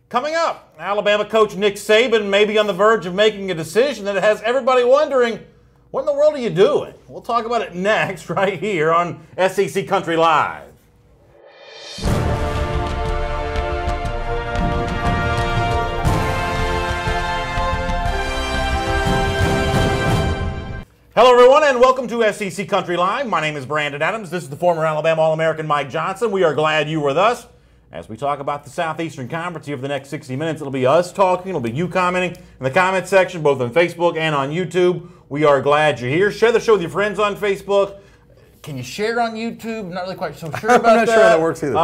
Coming up, Alabama coach Nick Saban may be on the verge of making a decision that has everybody wondering, what in the world are you doing? We'll talk about it next right here on SEC Country Live. Hello, everyone, and welcome to SEC Country Live. My name is Brandon Adams. This is the former Alabama All-American Mike Johnson. We are glad you were with us as we talk about the Southeastern Conference here for the next 60 minutes. It'll be us talking. It'll be you commenting in the comment section, both on Facebook and on YouTube. We are glad you're here. Share the show with your friends on Facebook. Can you share on YouTube? Not really quite so sure about that. I'm not sure how that works either.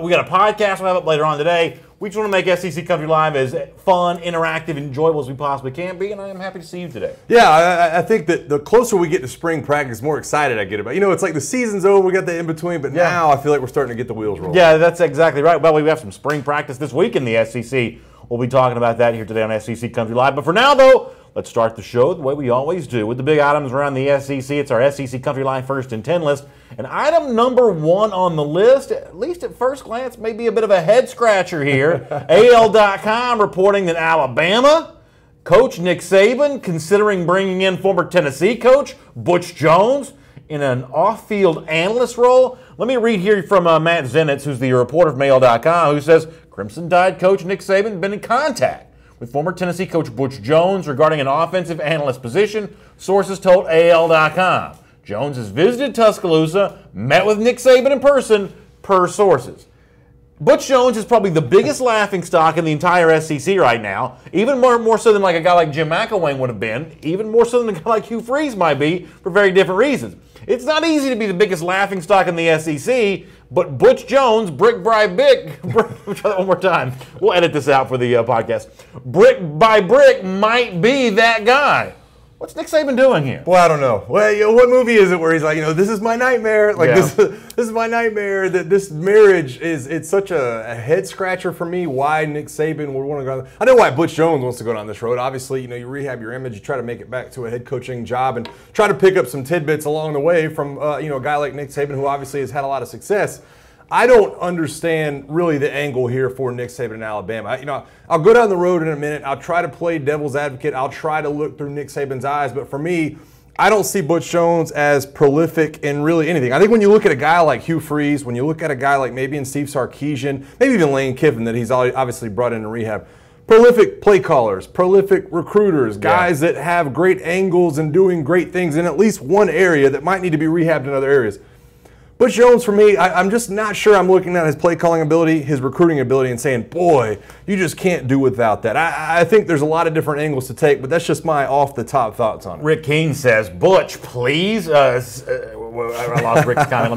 We got a podcast we'll have up later on today. We just want to make SEC Country Live as fun, interactive, enjoyable as we possibly can be, and I am happy to see you today. Yeah, I think that the closer we get to spring practice, the more excited I get about it. You know, it's like the season's over, we got the in-between, but now I feel like we're starting to get the wheels rolling. Yeah, that's exactly right. Well, we have some spring practice this week in the SEC. We'll be talking about that here today on SEC Country Live. But for now, though, let's start the show the way we always do with the big items around the SEC. It's our SEC Country Live First and 10 list. And item number one on the list, at least at first glance, may be a bit of a head-scratcher here. AL.com reporting that Alabama coach Nick Saban considering bringing in former Tennessee coach Butch Jones in an off-field analyst role. Let me read here from Matt Zenitz, who's the reporter from AL.com, who says, Crimson Tide coach Nick Saban has been in contact with former Tennessee coach Butch Jones regarding an offensive analyst position, sources told AL.com. Jones has visited Tuscaloosa, met with Nick Saban in person, per sources. Butch Jones is probably the biggest laughingstock in the entire SEC right now, even more so than like a guy like Jim McElwain would have been, even more so than a guy like Hugh Freeze might be, for very different reasons. It's not easy to be the biggest laughingstock in the SEC, but Butch Jones, brick by brick, we'll try that one more time. We'll edit this out for the podcast. Brick by brick might be that guy. What's Nick Saban doing here? Well, I don't know. Well, you know, what movie is it where he's like, this is my nightmare. Like this is my nightmare. That this marriage it's such a head scratcher for me. Why Nick Saban would want to go? I know why Butch Jones wants to go down this road. Obviously, you rehab your image, you try to make it back to a head coaching job, and try to pick up some tidbits along the way from a guy like Nick Saban, who obviously has had a lot of success. I don't understand really the angle here for Nick Saban in Alabama. I'll go down the road in a minute. I'll try to play devil's advocate. I'll try to look through Nick Saban's eyes. But for me, I don't see Butch Jones as prolific in really anything. I think when you look at a guy like Hugh Freeze, when you look at a guy like maybe in Steve Sarkisian, maybe even Lane Kiffin that he's obviously brought into rehab, prolific play callers, prolific recruiters, guys that have great angles and doing great things in at least one area that might need to be rehabbed in other areas. Butch Jones, for me, I'm just not sure I'm looking at his play calling ability, his recruiting ability, and saying, boy, you just can't do without that. I think there's a lot of different angles to take, but that's just my off-the-top thoughts on it. Rick King says, Butch, please. I lost Rick's comment. Let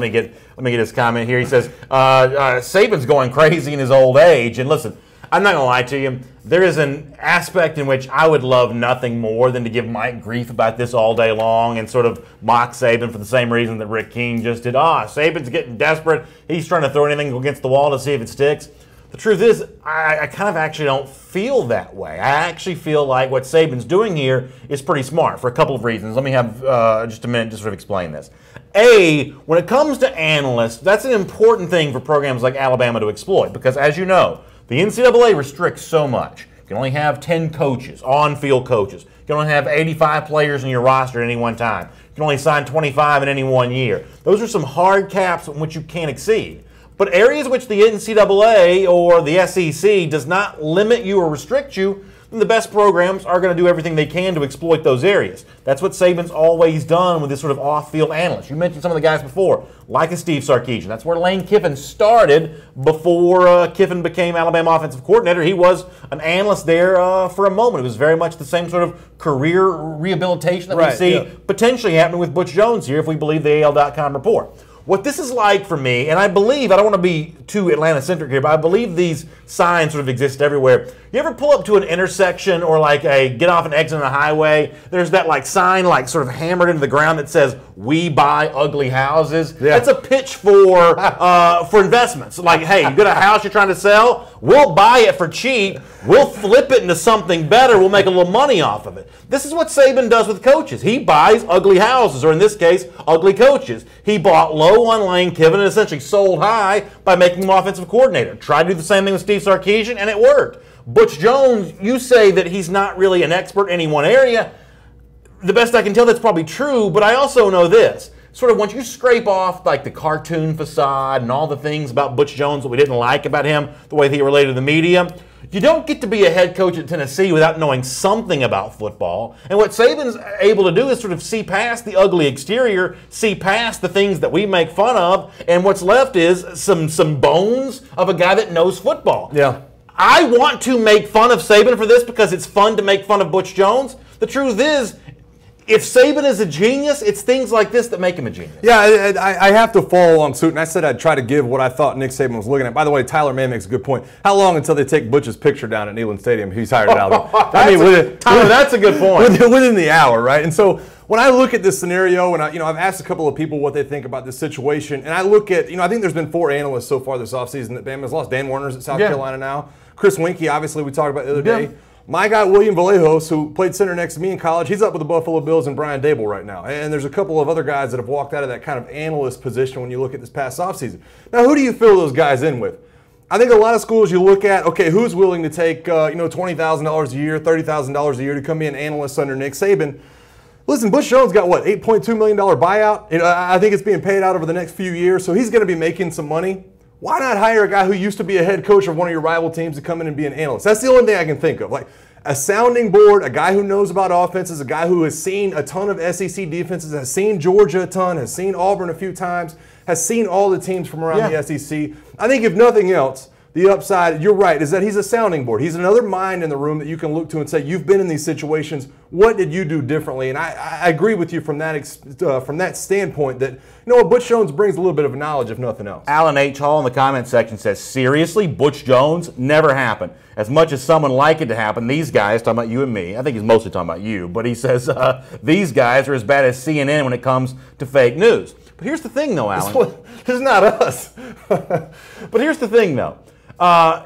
me get his comment here. He says, Saban's going crazy in his old age. And listen, I'm not going to lie to you. There is an aspect in which I would love nothing more than to give Mike grief about this all day long and sort of mock Saban for the same reason that Rick King just did. Saban's getting desperate. He's trying to throw anything against the wall to see if it sticks. The truth is, I kind of actually don't feel that way. I actually feel like what Saban's doing here is pretty smart for a couple of reasons. Let me have just a minute to sort of explain this. A, when it comes to analysts, that's an important thing for programs like Alabama to exploit because, as you know, the NCAA restricts so much. You can only have 10 coaches, on-field coaches. You can only have 85 players in your roster at any one time. You can only sign 25 in any 1 year. Those are some hard caps in which you can't exceed. But areas which the NCAA or the SEC does not limit you or restrict you, then the best programs are going to do everything they can to exploit those areas. That's what Saban's always done with this sort of off-field analyst. You mentioned some of the guys before, like a Steve Sarkisian. That's where Lane Kiffin started before Kiffin became Alabama offensive coordinator. He was an analyst there for a moment. It was very much the same sort of career rehabilitation that we see potentially happening with Butch Jones here if we believe the AL.com report. What this is like for me, and I believe, I don't want to be too Atlanta-centric here, but I believe these signs sort of exist everywhere. You ever pull up to an intersection or like a get off an exit on a highway? There's that like sign like sort of hammered into the ground that says, "We buy ugly houses." Yeah. That's a pitch for investments. Like, hey, you got a house you're trying to sell? We'll buy it for cheap. We'll flip it into something better. We'll make a little money off of it. This is what Saban does with coaches. He buys ugly houses, or in this case, ugly coaches. He bought low low on Lane Kiffin and essentially sold high by making him offensive coordinator. Tried to do the same thing with Steve Sarkisian, and it worked. Butch Jones, you say that he's not really an expert in any one area. The best I can tell, that's probably true, but I also know this. Sort of once you scrape off like the cartoon facade and all the things about Butch Jones that we didn't like about him, the way that he related to the media, you don't get to be a head coach at Tennessee without knowing something about football. And what Saban's able to do is sort of see past the ugly exterior, see past the things that we make fun of, and what's left is some bones of a guy that knows football. Yeah. I want to make fun of Saban for this because it's fun to make fun of Butch Jones. The truth is, if Saban is a genius, it's things like this that make him a genius. Yeah, I have to follow along suit, and I said I'd try to give what I thought Nick Saban was looking at. By the way, Tyler May makes a good point. How long until they take Butch's picture down at Neyland Stadium? He's hired at Alabama. Tyler, that's a good point. Within the hour, right? And so when I look at this scenario, and I've asked a couple of people what they think about this situation, and I look at, I think there's been 4 analysts so far this offseason that Bama's lost. Dan Warner's at South Carolina now. Chris Winkie, obviously, we talked about the other day. My guy, William Vallejos, who played center next to me in college, he's up with the Buffalo Bills and Brian Dable right now. And there's a couple of other guys that have walked out of that kind of analyst position when you look at this past offseason. Now, who do you fill those guys in with? I think a lot of schools you look at, okay, who's willing to take $20,000 a year, $30,000 a year to come be an analyst under Nick Saban? Listen, Butch Jones got what, $8.2 million buyout? I think it's being paid out over the next few years, so he's going to be making some money. Why not hire a guy who used to be a head coach of one of your rival teams to come in and be an analyst? That's the only thing I can think of. Like a sounding board, a guy who knows about offenses, a guy who has seen a ton of SEC defenses, has seen Georgia a ton, has seen Auburn a few times, has seen all the teams from around the SEC. I think if nothing else, the upside, you're right, is that he's a sounding board. He's another mind in the room that you can look to and say, you've been in these situations. What did you do differently? And I agree with you from that standpoint that, what Butch Jones brings a little bit of knowledge, if nothing else. Alan H. Hall in the comment section says, seriously, Butch Jones? Never happened. As much as someone like it to happen, these guys, talking about you and me, I think he's mostly talking about you, but he says these guys are as bad as CNN when it comes to fake news. But here's the thing, though, Alan. This is not us. But here's the thing, though.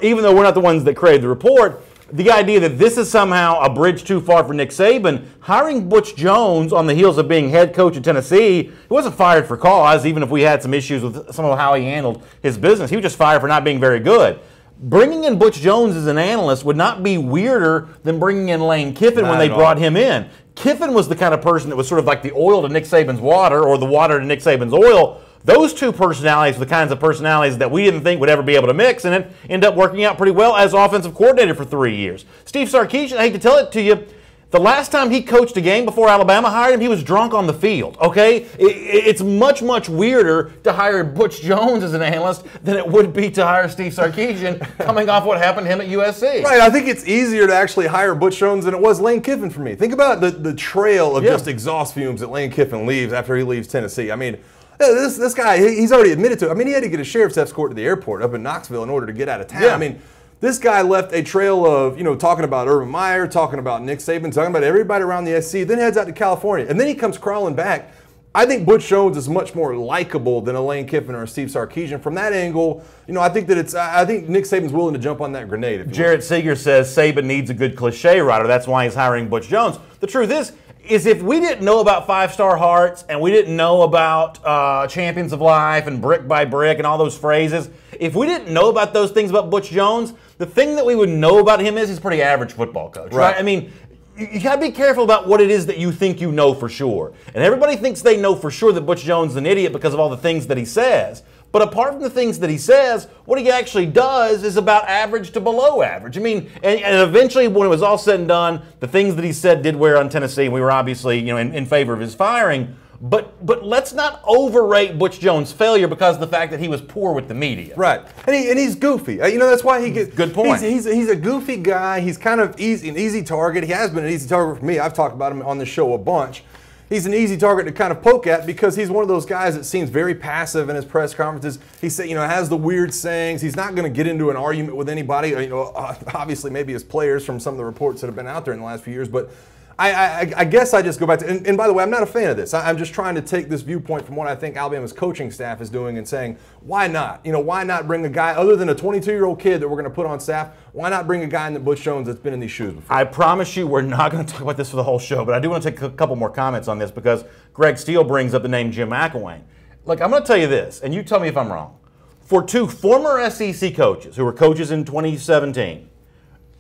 Even though we're not the ones that created the report, the idea that this is somehow a bridge too far for Nick Saban, hiring Butch Jones on the heels of being head coach at Tennessee, he wasn't fired for cause, even if we had some issues with some of how he handled his business. He was just fired for not being very good. Bringing in Butch Jones as an analyst would not be weirder than bringing in Lane Kiffin when they brought him in. Kiffin was the kind of person that was sort of like the oil to Nick Saban's water or the water to Nick Saban's oil. Those two personalities were the kinds of personalities that we didn't think would ever be able to mix, and it ended up working out pretty well as offensive coordinator for 3 years. Steve Sarkisian, I hate to tell it to you, the last time he coached a game before Alabama hired him, he was drunk on the field, okay? It's much, much weirder to hire Butch Jones as an analyst than it would be to hire Steve Sarkisian coming off what happened to him at USC. Right, I think it's easier to actually hire Butch Jones than it was Lane Kiffin for me. Think about the trail of just exhaust fumes that Lane Kiffin leaves after he leaves Tennessee. I mean, this guy, he's already admitted to it. I mean, he had to get a sheriff's escort to the airport up in Knoxville in order to get out of town. Yeah. I mean, this guy left a trail of, talking about Urban Meyer, talking about Nick Saban, talking about everybody around the SEC, then heads out to California. And then he comes crawling back. I think Butch Jones is much more likable than a Lane Kiffin or a Steve Sarkisian. From that angle, I think Nick Saban's willing to jump on that grenade. Jarrett Seeger says Saban needs a good cliche writer. That's why he's hiring Butch Jones. The truth is if we didn't know about Five-Star Hearts and we didn't know about Champions of Life and Brick by Brick and all those phrases, if we didn't know about those things about Butch Jones, the thing that we would know about him is he's a pretty average football coach, right? I mean, you got to be careful about what it is that you think you know for sure. And everybody thinks they know for sure that Butch Jones is an idiot because of all the things that he says. But apart from the things that he says, what he actually does is about average to below average. I mean, and eventually when it was all said and done, the things that he said did wear on Tennessee, and we were obviously in favor of his firing. But let's not overrate Butch Jones' failure because of the fact that he was poor with the media. Right, and he's goofy. That's why he gets. Good point. He's a goofy guy. He's kind of an easy target. He has been an easy target for me. I've talked about him on the show a bunch. He's an easy target to kind of poke at because he's one of those guys that seems very passive in his press conferences. He has the weird sayings. He's not going to get into an argument with anybody. Obviously maybe his players from some of the reports that have been out there in the last few years, but. I guess I just go back to, and by the way, I'm not a fan of this. I'm just trying to take this viewpoint from what I think Alabama's coaching staff is doing and saying, why not? Why not bring a guy other than a 22-year-old kid that we're going to put on staff? Why not bring a guy in the Butch Jones that's been in these shoes before? I promise you we're not going to talk about this for the whole show, but I do want to take a couple more comments on this because Greg Steele brings up the name Jim McElwain. Look, I'm going to tell you this, and you tell me if I'm wrong. For two former SEC coaches who were coaches in 2017,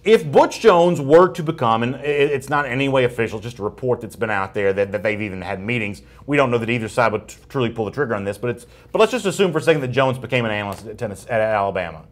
if Butch Jones were to become, and it's not in any way official, just a report that's been out there that they've even had meetings. We don't know that either side would truly pull the trigger on this, but let's just assume for a second that Jones became an analyst at Alabama.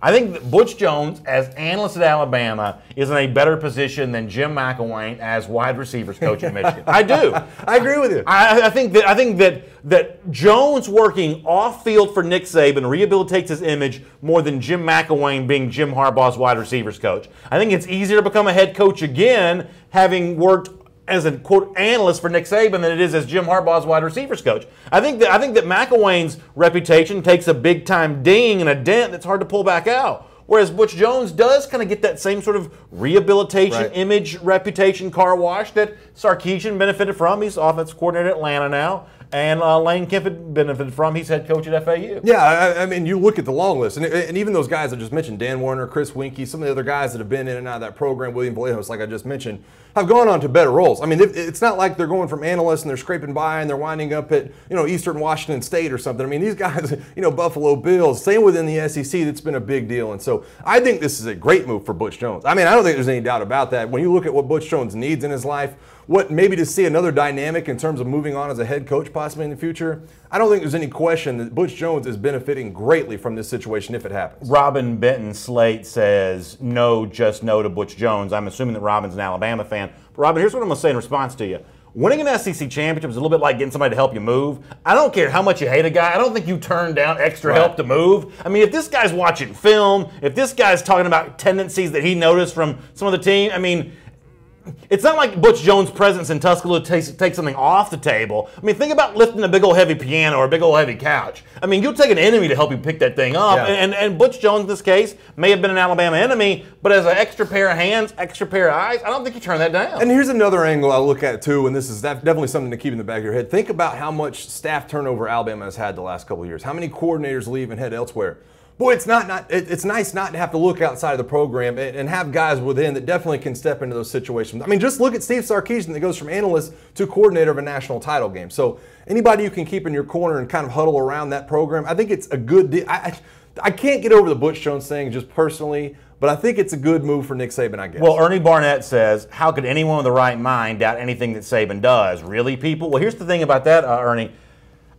I think that Butch Jones, as analyst at Alabama, is in a better position than Jim McElwain as wide receivers coach at Michigan. I do. I agree with you. I think that Jones working off field for Nick Saban rehabilitates his image more than Jim McElwain being Jim Harbaugh's wide receivers coach. I think it's easier to become a head coach again, having worked as a quote analyst for Nick Saban than it is as Jim Harbaugh's wide receivers coach. I think that McElwain's reputation takes a big time ding and a dent that's hard to pull back out. Whereas Butch Jones does kind of get that same sort of rehabilitation, image, reputation car wash that Sarkisian benefited from. He's offensive coordinator at Atlanta now. And Lane Kiffin benefited from. He's head coach at FAU. Yeah, I mean, you look at the long list, and even those guys I just mentioned, Dan Warner, Chris Winkie, some of the other guys that have been in and out of that program, William Vallejos, like I just mentioned, have gone on to better roles. I mean, it's not like they're going from analysts and they're scraping by and they're winding up at, Eastern Washington State or something. I mean, these guys, Buffalo Bills, same within the SEC, that's been a big deal. And so I think this is a great move for Butch Jones. I mean, I don't think there's any doubt about that. When you look at what Butch Jones needs in his life, what maybe to see another dynamic in terms of moving on as a head coach possibly in the future, I don't think there's any question that Butch Jones is benefiting greatly from this situation if it happens. Robin Benton Slate says, no, just no to Butch Jones. I'm assuming that Robin's an Alabama fan. But Robin, here's what I'm going to say in response to you. Winning an SEC championship is a little bit like getting somebody to help you move. I don't care how much you hate a guy. I don't think you turn down extra help to move. I mean, if this guy's watching film, if this guy's talking about tendencies that he noticed from some of the team, I mean, it's not like Butch Jones' presence in Tuscaloosa takes something off the table. I mean, think about lifting a big old heavy piano or a big old heavy couch. I mean, you'll take an enemy to help you pick that thing up. Yeah. And Butch Jones, in this case, may have been an Alabama enemy, but as an extra pair of hands, extra pair of eyes, I don't think you turn that down. And here's another angle I look at, too, and this is definitely something to keep in the back of your head. Think about how much staff turnover Alabama has had the last couple of years. How many coordinators leave and head elsewhere? Boy, it's nice not to have to look outside of the program and have guys within that definitely can step into those situations. I mean, just look at Steve Sarkisian that goes from analyst to coordinator of a national title game. So anybody you can keep in your corner and kind of huddle around that program, I think it's a good deal. I can't get over the Butch Jones thing just personally, but I think it's a good move for Nick Saban, I guess. Well, Ernie Barnett says, how could anyone with the right mind doubt anything that Saban does? Really, people? Well, here's the thing about that, Ernie.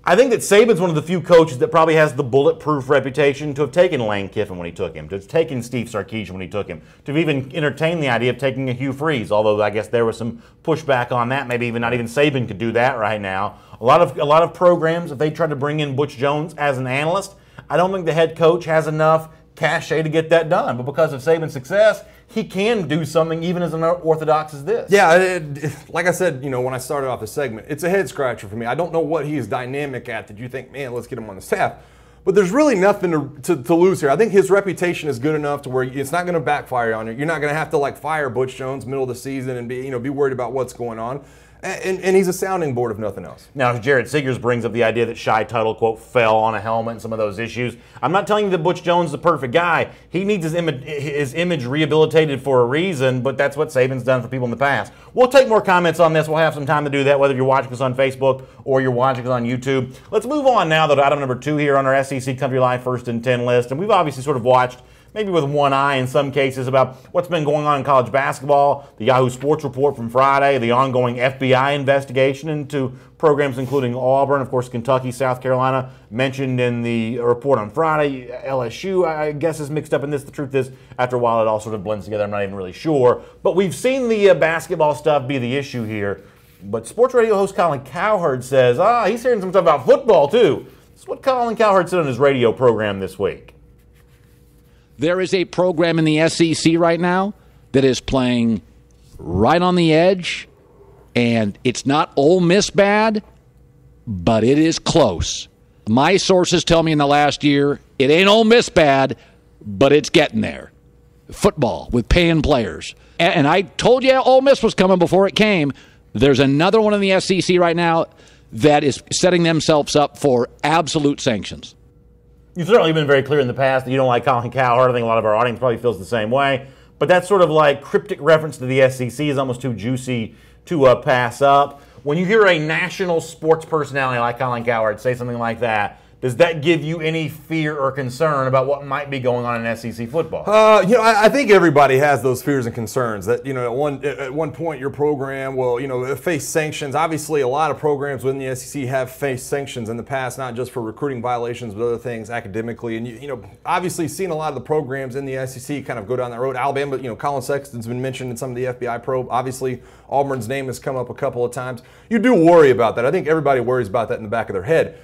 I think that Saban's one of the few coaches that probably has the bulletproof reputation to have taken Lane Kiffin when he took him, to have taken Steve Sarkisian when he took him, to have even entertained the idea of taking a Hugh Freeze, although I guess there was some pushback on that. Maybe not even Saban could do that right now. A lot of programs, if they tried to bring in Butch Jones as an analyst, I don't think the head coach has enough cachet to get that done. But because of Saban's success, he can do something even as unorthodox as this. Yeah, like I said, when I started off the segment, it's a head scratcher for me. I don't know what he is dynamic at that you think, man, let's get him on the staff. But there's really nothing to lose here. I think his reputation is good enough to where it's not going to backfire on you. You're not going to have to fire Butch Jones middle of the season and be worried about what's going on. And he's a sounding board if nothing else. Now, Jared Seegers brings up the idea that Shy Tuttle, quote, fell on a helmet and some of those issues. I'm not telling you that Butch Jones is the perfect guy. He needs his image rehabilitated for a reason, but that's what Saban's done for people in the past. We'll take more comments on this. We'll have some time to do that, whether you're watching us on Facebook or you're watching us on YouTube. Let's move on now to item number 2 here on our SEC Country Life First and 10 list. And we've obviously sort of watched, maybe with one eye in some cases, about what's been going on in college basketball, the Yahoo Sports report from Friday, the ongoing FBI investigation into programs including Auburn, of course, Kentucky, South Carolina, mentioned in the report on Friday. LSU, I guess, is mixed up in this. The truth is, after a while, it all sort of blends together. I'm not even really sure. But we've seen the basketball stuff be the issue here. But sports radio host Colin Cowherd says, he's hearing some stuff about football, too. This is what Colin Cowherd said on his radio program this week. There is a program in the SEC right now that is playing right on the edge, and it's not Ole Miss bad, but it is close. My sources tell me in the last year, it ain't Ole Miss bad, but it's getting there. Football with paying players. And I told you Ole Miss was coming before it came. There's another one in the SEC right now that is setting themselves up for absolute sanctions. You've certainly been very clear in the past that you don't like Colin Cowherd. I think a lot of our audience probably feels the same way. But that sort of cryptic reference to the SEC is almost too juicy to pass up. when you hear a national sports personality like Colin Cowherd say something like that, does that give you any fear or concern about what might be going on in SEC football? I think everybody has those fears and concerns that, at one point your program will, face sanctions. Obviously, a lot of programs within the SEC have faced sanctions in the past, not just for recruiting violations, but other things academically. And, obviously seen a lot of the programs in the SEC kind of go down that road. Alabama, Colin Sexton's been mentioned in some of the FBI probe. Obviously, Auburn's name has come up a couple of times. You do worry about that. I think everybody worries about that in the back of their head.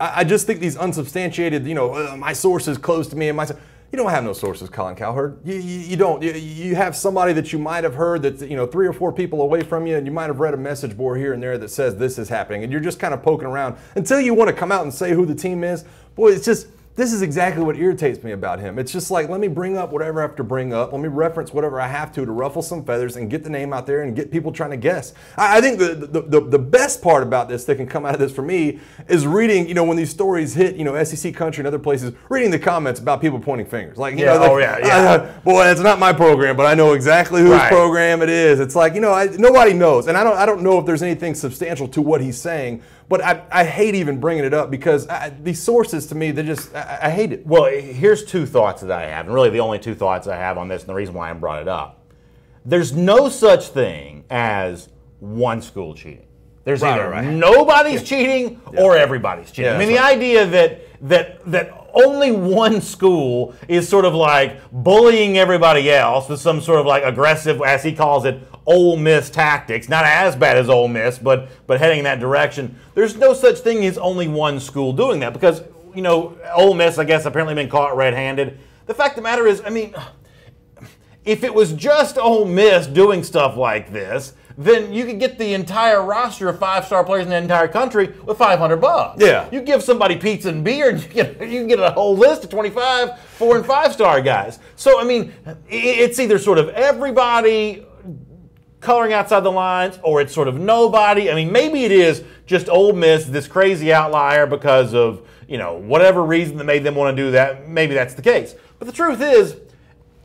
I just think these unsubstantiated, my sources close to me and you don't have no sources, Colin Cowherd. You don't. You have somebody that you might have heard that's, 3 or 4 people away from you, and you might have read a message board here and there that says this is happening, and you're just kind of poking around until you want to come out and say who the team is. Boy, this is exactly what irritates me about him. It's just like, let me bring up whatever I have to bring up. Let me reference whatever I have to ruffle some feathers and get the name out there and get people trying to guess. I think the best part about this that can come out of this for me is reading, when these stories hit, SEC country and other places, reading the comments about people pointing fingers. Like, boy, it's not my program, but I know exactly whose program it is. It's like, nobody knows. And I don't know if there's anything substantial to what he's saying. But I hate even bringing it up because these sources, to me, I hate it. Well, here's 2 thoughts that I have, and really the only 2 thoughts I have on this, and the reason why I brought it up. There's no such thing as one school cheating. There's either nobody's cheating or everybody's cheating. Yeah, I mean, the idea that only one school is sort of like bullying everybody else with some sort of like aggressive, as he calls it, Ole Miss tactics, not as bad as Ole Miss, but heading in that direction. There's no such thing as only one school doing that because, Ole Miss, I guess, apparently been caught red-handed. The fact of the matter is, I mean, if it was just Ole Miss doing stuff like this, then you could get the entire roster of 5-star players in the entire country with $500. Yeah. You give somebody pizza and beer, and you can get a whole list of 25 4- and 5-star guys. So, I mean, it's either sort of everybody coloring outside the lines, or it's sort of nobody. I mean, maybe it is just Ole Miss, this crazy outlier because of, whatever reason that made them want to do that. Maybe that's the case. But the truth is,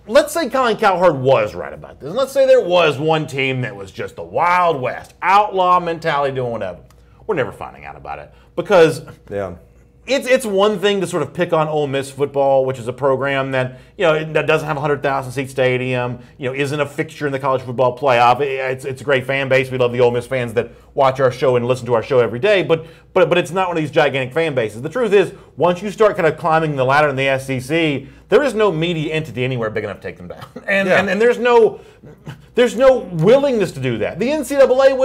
let's say Colin Cowherd was right about this. And let's say there was one team that was just the Wild West, outlaw mentality, doing whatever. We're never finding out about it because it's one thing to sort of pick on Ole Miss football, which is a program that that doesn't have a 100,000 seat stadium, isn't a fixture in the college football playoff. It's a great fan base. We love the Ole Miss fans that watch our show and listen to our show every day. But it's not one of these gigantic fan bases. The truth is, once you start kind of climbing the ladder in the SEC, there is no media entity anywhere big enough to take them down, and there's no willingness to do that. The NCAA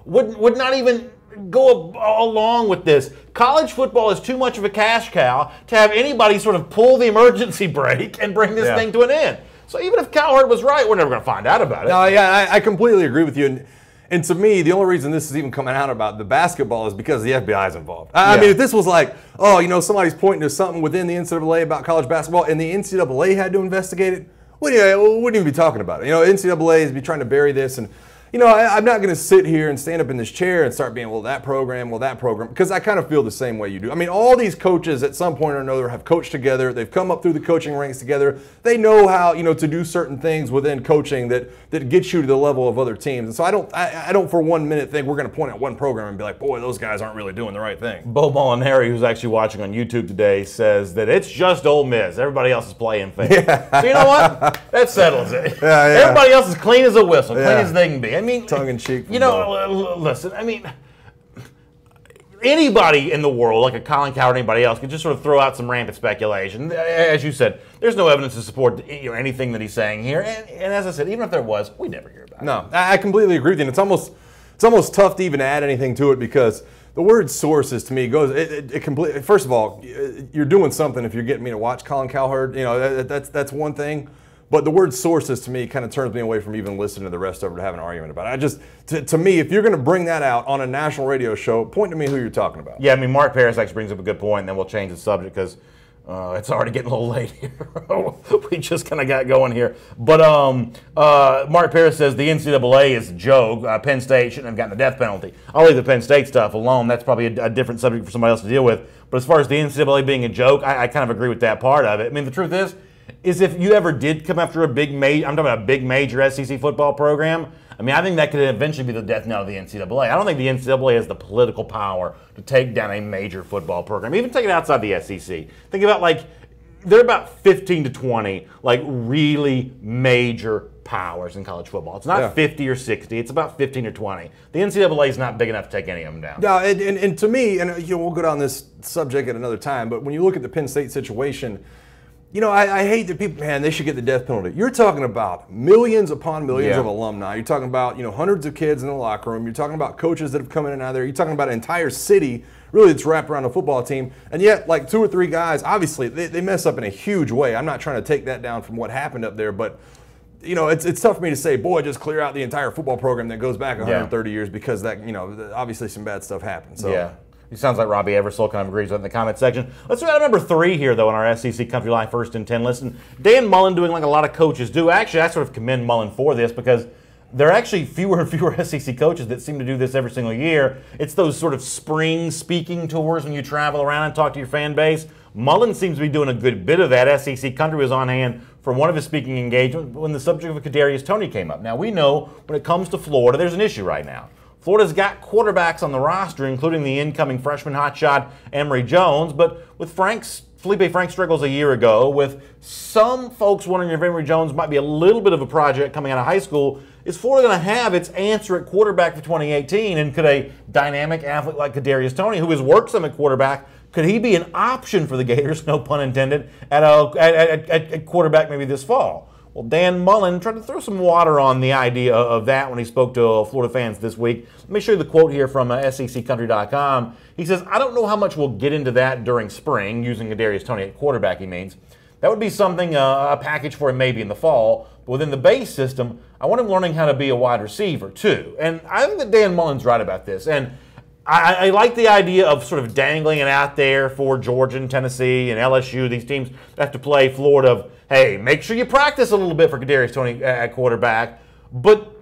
would not even go along with this. College football is too much of a cash cow to have anybody sort of pull the emergency brake and bring this thing to an end. So even if Cowherd was right, we're never going to find out about it. No, yeah, I completely agree with you. And to me, the only reason this is even coming out about the basketball is because the FBI is involved. I mean, if this was like, somebody's pointing to something within the NCAA about college basketball and the NCAA had to investigate it, we wouldn't even be talking about it. NCAA is be trying to bury this, and I'm not going to sit here and stand up in this chair and start being, that program, because I kind of feel the same way you do. I mean, all these coaches at some point or another have coached together. They've come up through the coaching ranks together. They know how, to do certain things within coaching that gets you to the level of other teams. And so I don't for 1 minute think we're going to point at one program and be like, boy, those guys aren't really doing the right thing. Bo Molinari, who's actually watching on YouTube today, says that it's just Ole Miss. Everybody else is playing fair. Yeah. So you know what? That settles it. Everybody else is clean as a whistle, clean as they can be. I mean, tongue-in-cheek. Listen, I mean, anybody in the world, like a Colin Cowherd or anybody else, could just sort of throw out some rampant speculation. As you said, there's no evidence to support anything that he's saying here. And as I said, even if there was, we never hear about it. No, I completely agree with you. And it's almost tough to even add anything to it because the word sources to me goes it completely. First of all, you're doing something if you're getting me to watch Colin Cowherd. That's one thing. But the word sources to me kind of turns me away from even listening to the rest of it to have an argument about it. To me, if you're going to bring that out on a national radio show, point to me who you're talking about. Yeah, I mean, Mark Paris actually brings up a good point, and then we'll change the subject because it's already getting a little late here. We just kind of got going here. But Mark Paris says the NCAA is a joke. Penn State shouldn't have gotten the death penalty. I'll leave the Penn State stuff alone. That's probably a different subject for somebody else to deal with. But as far as the NCAA being a joke, I kind of agree with that part of it. I mean, the truth is if you ever did come after I'm talking about a big major SEC football program, I mean, I think that could eventually be the death knell of the NCAA. I don't think the NCAA has the political power to take down a major football program, even take it outside the SEC. Think about, like, they're about 15 to 20, like, really major powers in college football. It's not 50 or 60. It's about 15 or 20. The NCAA is not big enough to take any of them down. No, and to me, and we'll go down this subject at another time, but when you look at the Penn State situation, I hate that people, man, they should get the death penalty. You're talking about millions upon millions of alumni. You're talking about, hundreds of kids in the locker room. You're talking about coaches that have come in and out of there. You're talking about an entire city, really, that's wrapped around a football team. And yet, like 2 or 3 guys, obviously, they mess up in a huge way. I'm not trying to take that down from what happened up there, but it's tough for me to say, boy, just clear out the entire football program that goes back 130 years because that, obviously some bad stuff happened. So. Yeah. He sounds like Robbie Eversole kind of agrees with in the comment section. Let's go to number 3 here, though, on our SEC Country Line First and 10 list. And Dan Mullen doing like a lot of coaches do. Actually, I sort of commend Mullen for this because there are actually fewer and fewer SEC coaches that seem to do this every single year. It's those sort of spring speaking tours when you travel around and talk to your fan base. Mullen seems to be doing a good bit of that. SEC Country was on hand for one of his speaking engagements when the subject of Kadarius Toney came up. Now, we know when it comes to Florida, there's an issue right now. Florida's got quarterbacks on the roster, including the incoming freshman hotshot Emory Jones, but with Felipe Franks struggles a year ago, with some folks wondering if Emory Jones might be a little bit of a project coming out of high school, is Florida going to have its answer at quarterback for 2018? And could a dynamic athlete like Kadarius Toney, who has worked some at quarterback, could he be an option for the Gators, no pun intended, at quarterback maybe this fall? Well, Dan Mullen tried to throw some water on the idea of that when he spoke to Florida fans this week. Let me show you the quote here from SECCountry.com. He says, "I don't know how much we'll get into that during spring, using Kadarius Toney at quarterback, he means. That would be something, a package for him maybe in the fall. But within the base system, I want him learning how to be a wide receiver, too." And I think that Dan Mullen's right about this. And I like the idea of sort of dangling it out there for Georgia and Tennessee and LSU, these teams that have to play Florida, of, hey, make sure you practice a little bit for Kadarius Toney at quarterback. But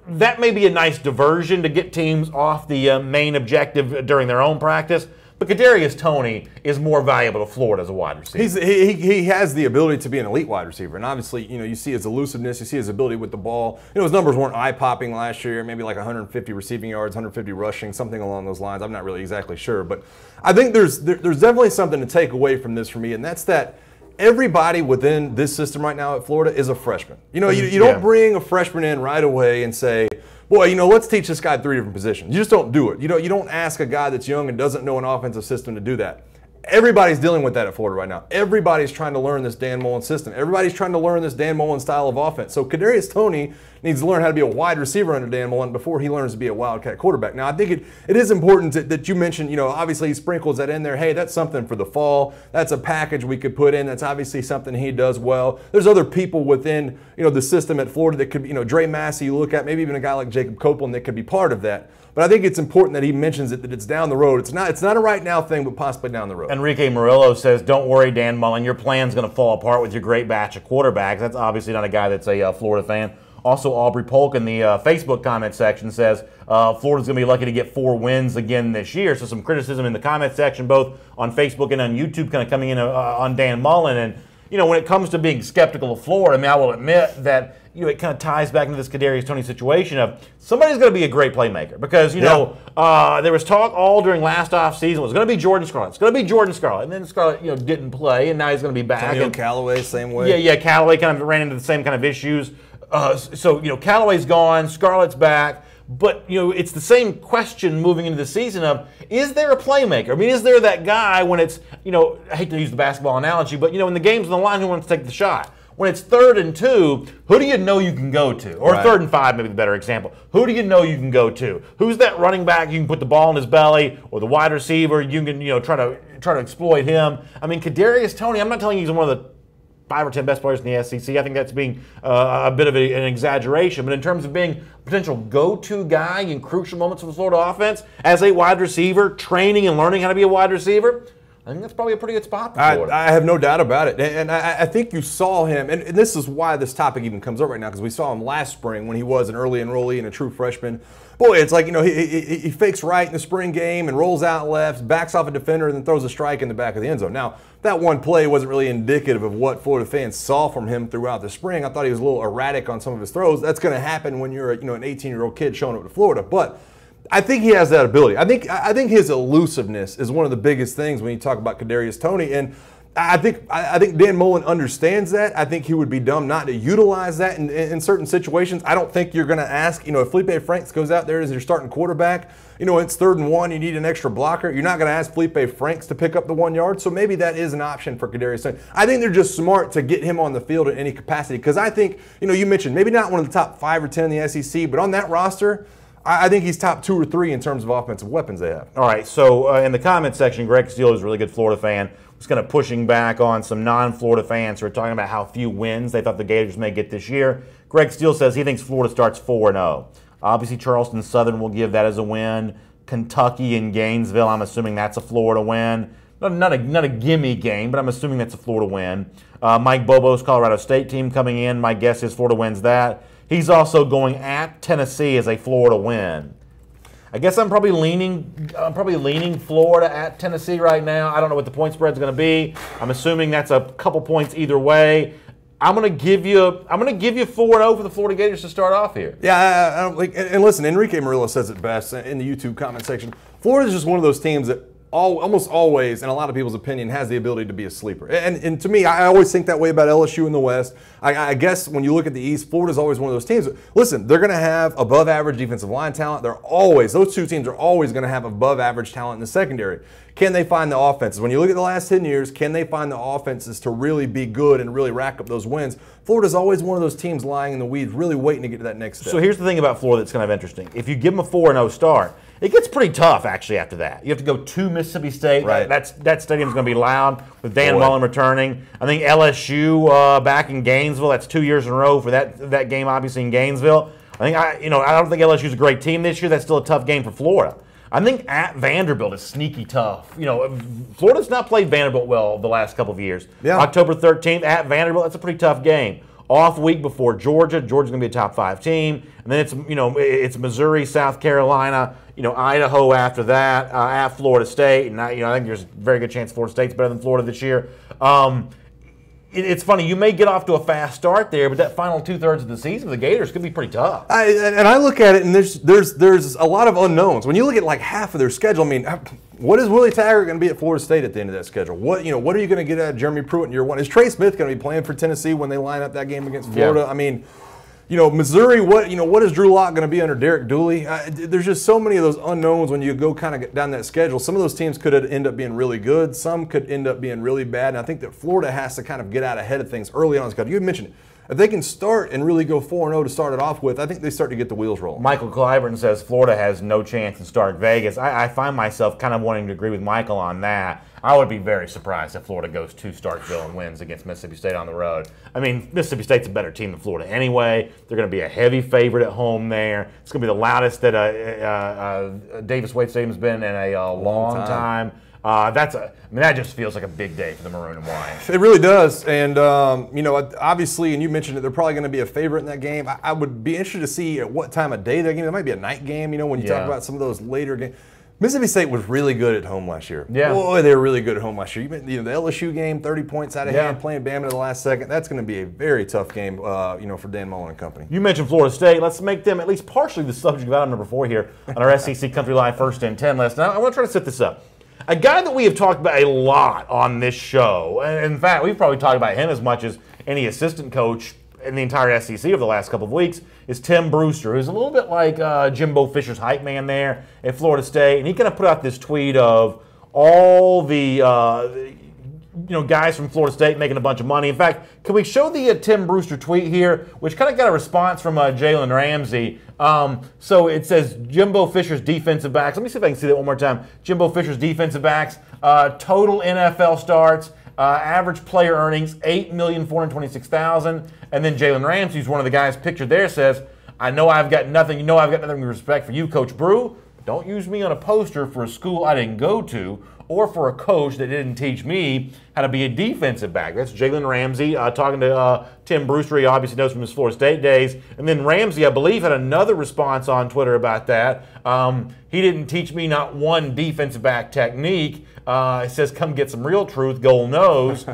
that may be a nice diversion to get teams off the main objective during their own practice. But Kadarius Toney is more valuable to Florida as a wide receiver. He has the ability to be an elite wide receiver. And obviously, you see his elusiveness, you see his ability with the ball. His numbers weren't eye-popping last year, maybe like 150 receiving yards, 150 rushing, something along those lines. I'm not really exactly sure. But I think there's definitely something to take away from this for me, and that's that everybody within this system right now at Florida is a freshman. You don't bring a freshman in right away and say, boy, let's teach this guy 3 different positions. You just don't do it. You don't ask a guy that's young and doesn't know an offensive system to do that. Everybody's dealing with that at Florida right now. Everybody's trying to learn this Dan Mullen system. Everybody's trying to learn this Dan Mullen style of offense. So Kadarius Toney needs to learn how to be a wide receiver under Dan Mullen before he learns to be a Wildcat quarterback. Now, I think it is important that you mentioned, obviously he sprinkles that in there. Hey, that's something for the fall. That's a package we could put in. That's obviously something he does well. There's other people within, the system at Florida that could be, Dre Massey, you look at, maybe even a guy like Jacob Copeland that could be part of that. But I think it's important that he mentions it, that it's down the road. It's not a right now thing, but possibly down the road. Enrique Murillo says, "Don't worry, Dan Mullen. Your plan's going to fall apart with your great batch of quarterbacks." That's obviously not a guy that's a Florida fan. Also, Aubrey Polk in the Facebook comment section says, Florida's going to be lucky to get 4 wins again this year. So some criticism in the comment section, both on Facebook and on YouTube, kind of coming in on Dan Mullen. And, when it comes to being skeptical of Florida, I will admit that it kind of ties back into this Kadarius Toney situation of somebody's going to be a great playmaker because, there was talk all during last offseason it was going to be Jordan Scarlett. It's going to be Jordan Scarlett. And then Scarlett, didn't play, and now he's going to be back. And Callaway, same way. Yeah, Callaway kind of ran into the same kind of issues. So Callaway's gone, Scarlett's back. But, it's the same question moving into the season of, is there a playmaker? I mean, is there that guy when it's, I hate to use the basketball analogy, but, when the game's on the line, who wants to take the shot? When it's 3rd and 2, who do you know you can go to? Or 3rd and 5, maybe the better example. Who do you know you can go to? Who's that running back you can put the ball in his belly, or the wide receiver you can, try to exploit him? I mean, Kadarius Toney, I'm not telling you he's one of the 5 or 10 best players in the SEC. I think that's being a bit of an exaggeration. But in terms of being a potential go-to guy in crucial moments of the Florida offense, as a wide receiver, training and learning how to be a wide receiver, I think that's probably a pretty good spot for Florida. I have no doubt about it. And I think you saw him, and this is why this topic even comes up right now, because we saw him last spring when he was an early enrollee and a true freshman. Boy, it's like, he fakes right in the spring game and rolls out left, backs off a defender, and then throws a strike in the back of the end zone. Now, that one play wasn't really indicative of what Florida fans saw from him throughout the spring. I thought he was a little erratic on some of his throws. That's going to happen when you're an 18-year-old kid showing up to Florida. But I think he has that ability. I think his elusiveness is one of the biggest things when you talk about Kadarius Toney, and I think Dan Mullen understands that. I think he would be dumb not to utilize that in certain situations. I don't think you're going to ask, if Felipe Franks goes out there as your starting quarterback, it's 3rd and 1, you need an extra blocker. You're not going to ask Felipe Franks to pick up the 1 yard, so maybe that is an option for Kadarius Toney. I think they're just smart to get him on the field in any capacity, because I think, you mentioned maybe not one of the top 5 or 10 in the SEC, but on that roster, I think he's top 2 or 3 in terms of offensive weapons they have. All right, so in the comment section, Greg Steele is a really good Florida fan. Was kind of pushing back on some non-Florida fans who are talking about how few wins they thought the Gators may get this year. Greg Steele says he thinks Florida starts 4-0. Obviously, Charleston Southern will give that as a win. Kentucky and Gainesville, I'm assuming that's a Florida win. Not a gimme game, but I'm assuming that's a Florida win. Mike Bobo's Colorado State team coming in. My guess is Florida wins that. He's also going at Tennessee as a Florida win. I guess I'm probably leaning Florida at Tennessee right now. I don't know what the point spread's going to be. I'm assuming that's a couple points either way. I'm going to give you 4-0 for the Florida Gators to start off here. Yeah, and listen, Enrique Murillo says it best in the YouTube comment section. Florida's just one of those teams that almost always, in a lot of people's opinion, has the ability to be a sleeper. And to me, I always think that way about LSU in the West. I guess when you look at the East, Florida's always one of those teams. Listen, they're going to have above-average defensive line talent. Those two teams are always going to have above-average talent in the secondary. Can they find the offenses? When you look at the last 10 years, can they find the offenses to really be good and really rack up those wins? Florida's always one of those teams lying in the weeds, really waiting to get to that next step. So here's the thing about Florida that's kind of interesting. If you give them a 4-0 start, it gets pretty tough, actually, after that. You have to go to Mississippi State. Right. That stadium's going to be loud with Dan Mullen returning. I think LSU back in Gainesville. That's 2 years in a row for that game, obviously, in Gainesville. I don't think LSU's a great team this year. That's still a tough game for Florida. I think at Vanderbilt is sneaky tough. Florida's not played Vanderbilt well the last couple of years. Yeah. October 13th at Vanderbilt, that's a pretty tough game. Off week before Georgia. Georgia's going to be a top 5 team. And then it's Missouri, South Carolina, Idaho after that, at Florida State. And I think there's a very good chance Florida State's better than Florida this year. It's funny, you may get off to a fast start there, but that final 2/3 of the season for the Gators could be pretty tough. I look at it, and there's a lot of unknowns. When you look at like half of their schedule, what is Willie Taggart going to be at Florida State at the end of that schedule? What are you going to get out of Jeremy Pruitt in year one? Is Trey Smith going to be playing for Tennessee when they line up that game against Florida? Yeah. Missouri, what is Drew Lock going to be under Derek Dooley? There's just so many of those unknowns when you go kind of down that schedule. Some of those teams could end up being really good. Some could end up being really bad. And I think that Florida has to kind of get out ahead of things early on in the schedule. You mentioned it. If they can start and really go 4-0 to start it off with, I think they start to get the wheels rolling. Michael Clyburn says Florida has no chance in Stark Vegas. I find myself kind of wanting to agree with Michael on that. I would be very surprised if Florida goes to Starkville and wins against Mississippi State on the road. Mississippi State's a better team than Florida anyway. They're going to be a heavy favorite at home there. It's going to be the loudest that Davis Wade Stadium's been in a long time. That just feels like a big day for the Maroon and White. It really does. And, obviously, and you mentioned it, they're probably going to be a favorite in that game. I would be interested to see at what time of day that game. It might be a night game, when you talk about some of those later games. Mississippi State was really good at home last year. Yeah. Boy, they were really good at home last year. The LSU game, 30 points out of hand, playing Bama in the last second. That's going to be a very tough game, for Dan Mullen and company. You mentioned Florida State. Let's make them at least partially the subject of item number 4 here on our SEC Country Live First and 10 list. Now, I want to try to set this up. A guy that we have talked about a lot on this show, and in fact, we've probably talked about him as much as any assistant coach in the entire SEC over the last couple of weeks, is Tim Brewster, who's a little bit like Jimbo Fisher's hype man there at Florida State. And he kind of put out this tweet of all the guys from Florida State making a bunch of money. In fact, can we show the Tim Brewster tweet here, which kind of got a response from Jalen Ramsey. So it says Jimbo Fisher's defensive backs. Let me see if I can see that one more time. Jimbo Fisher's defensive backs, total NFL starts, average player earnings, $8,426,000. And then Jalen Ramsey, who's one of the guys pictured there, says, I know I've got nothing. I've got nothing but respect for you, Coach Brew. Don't use me on a poster for a school I didn't go to or for a coach that didn't teach me how to be a defensive back. That's Jalen Ramsey talking to Tim Brewster. He obviously knows from his Florida State days. And then Ramsey, I believe, had another response on Twitter about that. He didn't teach me not one defensive back technique. It says, come get some real truth, goal nose.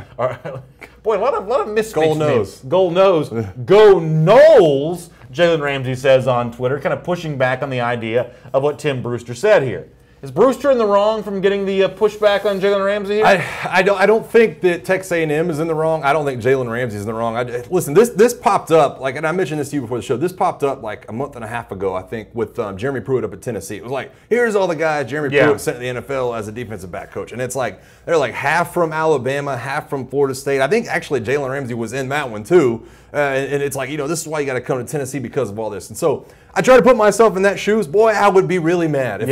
Boy, a lot of misfits. Goal nose. Goal nose. Go Noles, Jalen Ramsey says on Twitter, kind of pushing back on the idea of what Tim Brewster said here. Is Brewster in the wrong from getting the pushback on Jalen Ramsey here? I don't think that Texas A&M is in the wrong. I don't think Jalen Ramsey is in the wrong. Listen, this popped up, like, and I mentioned this to you before the show. This popped up like a month and a half ago, I think, with Jeremy Pruitt up at Tennessee. It was like, here's all the guys Jeremy Pruitt sent to the NFL as a defensive back coach. And it's like, they're like half from Alabama, half from Florida State. I think actually Jalen Ramsey was in that one too. And it's like, this is why you got to come to Tennessee because of all this. And so I try to put myself in that shoes. Boy, I would be really mad if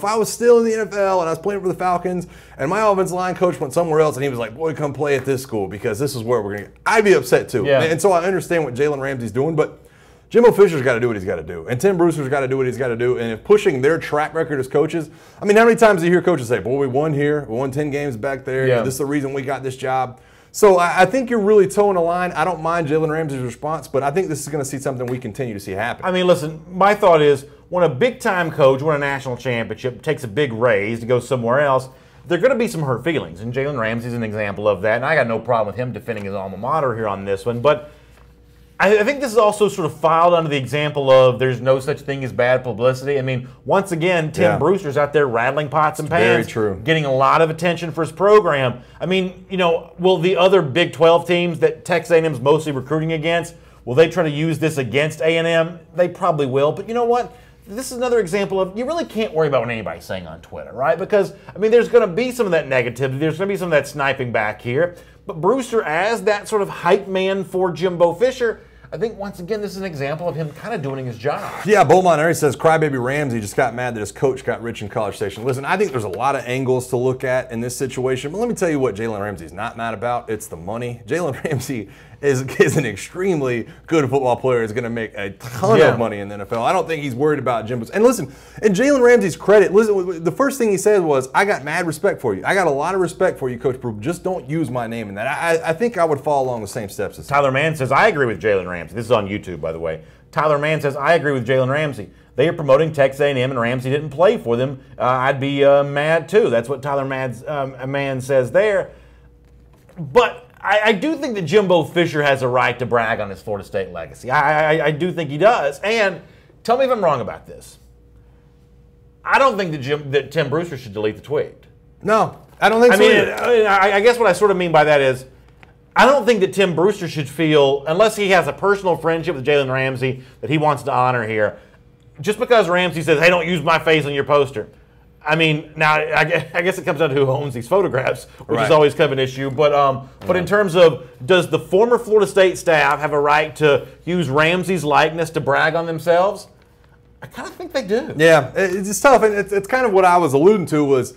I was still in the NFL and I was playing for the Falcons and my offensive line coach went somewhere else and he was like, boy, come play at this school because this is where we're going to. I'd be upset too. Yeah. And so I understand what Jalen Ramsey's doing, but Jimbo Fisher's got to do what he's got to do, and Tim Brewster's got to do what he's got to do. And if pushing their track record as coaches, I mean, how many times do you hear coaches say, "Boy, we won here, we won 10 games back there. Yeah. This is the reason we got this job." So I think you're really towing a line. I don't mind Jalen Ramsey's response, but I think this is going to see something we continue to see happen. I mean, listen, my thought is when a big-time coach wins a national championship, takes a big raise to go somewhere else, there are going to be some hurt feelings, and Jalen Ramsey's an example of that. And I got no problem with him defending his alma mater here on this one, but I think this is also sort of filed under the example of there's no such thing as bad publicity. I mean, once again, Tim Brewster's out there rattling pots and pans, very true, getting a lot of attention for his program. I mean, will the other Big 12 teams that Texas A&M's mostly recruiting against, will they try to use this against A&M? They probably will. But you know what? This is another example of you really can't worry about what anybody's saying on Twitter, right? Because, I mean, there's going to be some of that negativity. There's going to be some of that sniping back here. But Brewster, as that sort of hype man for Jimbo Fisher, I think, once again, this is an example of him kind of doing his job. Yeah, Beaumont says, Crybaby Ramsey just got mad that his coach got rich in College Station. Listen, I think there's a lot of angles to look at in this situation, but let me tell you what Jalen Ramsey's not mad about. It's the money. Jalen Ramsey is an extremely good football player. Is going to make a ton of money in the NFL. I don't think he's worried about Jimbo's. And listen, in Jalen Ramsey's credit, listen, the first thing he said was, I got mad respect for you. I got a lot of respect for you, Coach Brew. Just don't use my name in that. I think I would follow along the same steps as Tyler Mann says, I agree with Jalen Ramsey. This is on YouTube, by the way. Tyler Mann says, I agree with Jalen Ramsey. They are promoting Texas A&M, and Ramsey didn't play for them. I'd be mad, too. That's what Tyler Mann says there. But I do think that Jimbo Fisher has a right to brag on his Florida State legacy. I do think he does. And tell me if I'm wrong about this. I don't think that Tim Brewster should delete the tweet. No, I don't think so. I guess what I sort of mean by that is I don't think that Tim Brewster should feel, unless he has a personal friendship with Jalen Ramsey that he wants to honor here, just because Ramsey says, hey, don't use my face on your poster. I mean, now I guess it comes down to who owns these photographs, which is always kind of an issue. But in terms of, does the former Florida State staff have a right to use Ramsey's likeness to brag on themselves? I kind of think they do. Yeah, it's tough, and it's kind of what I was alluding to was,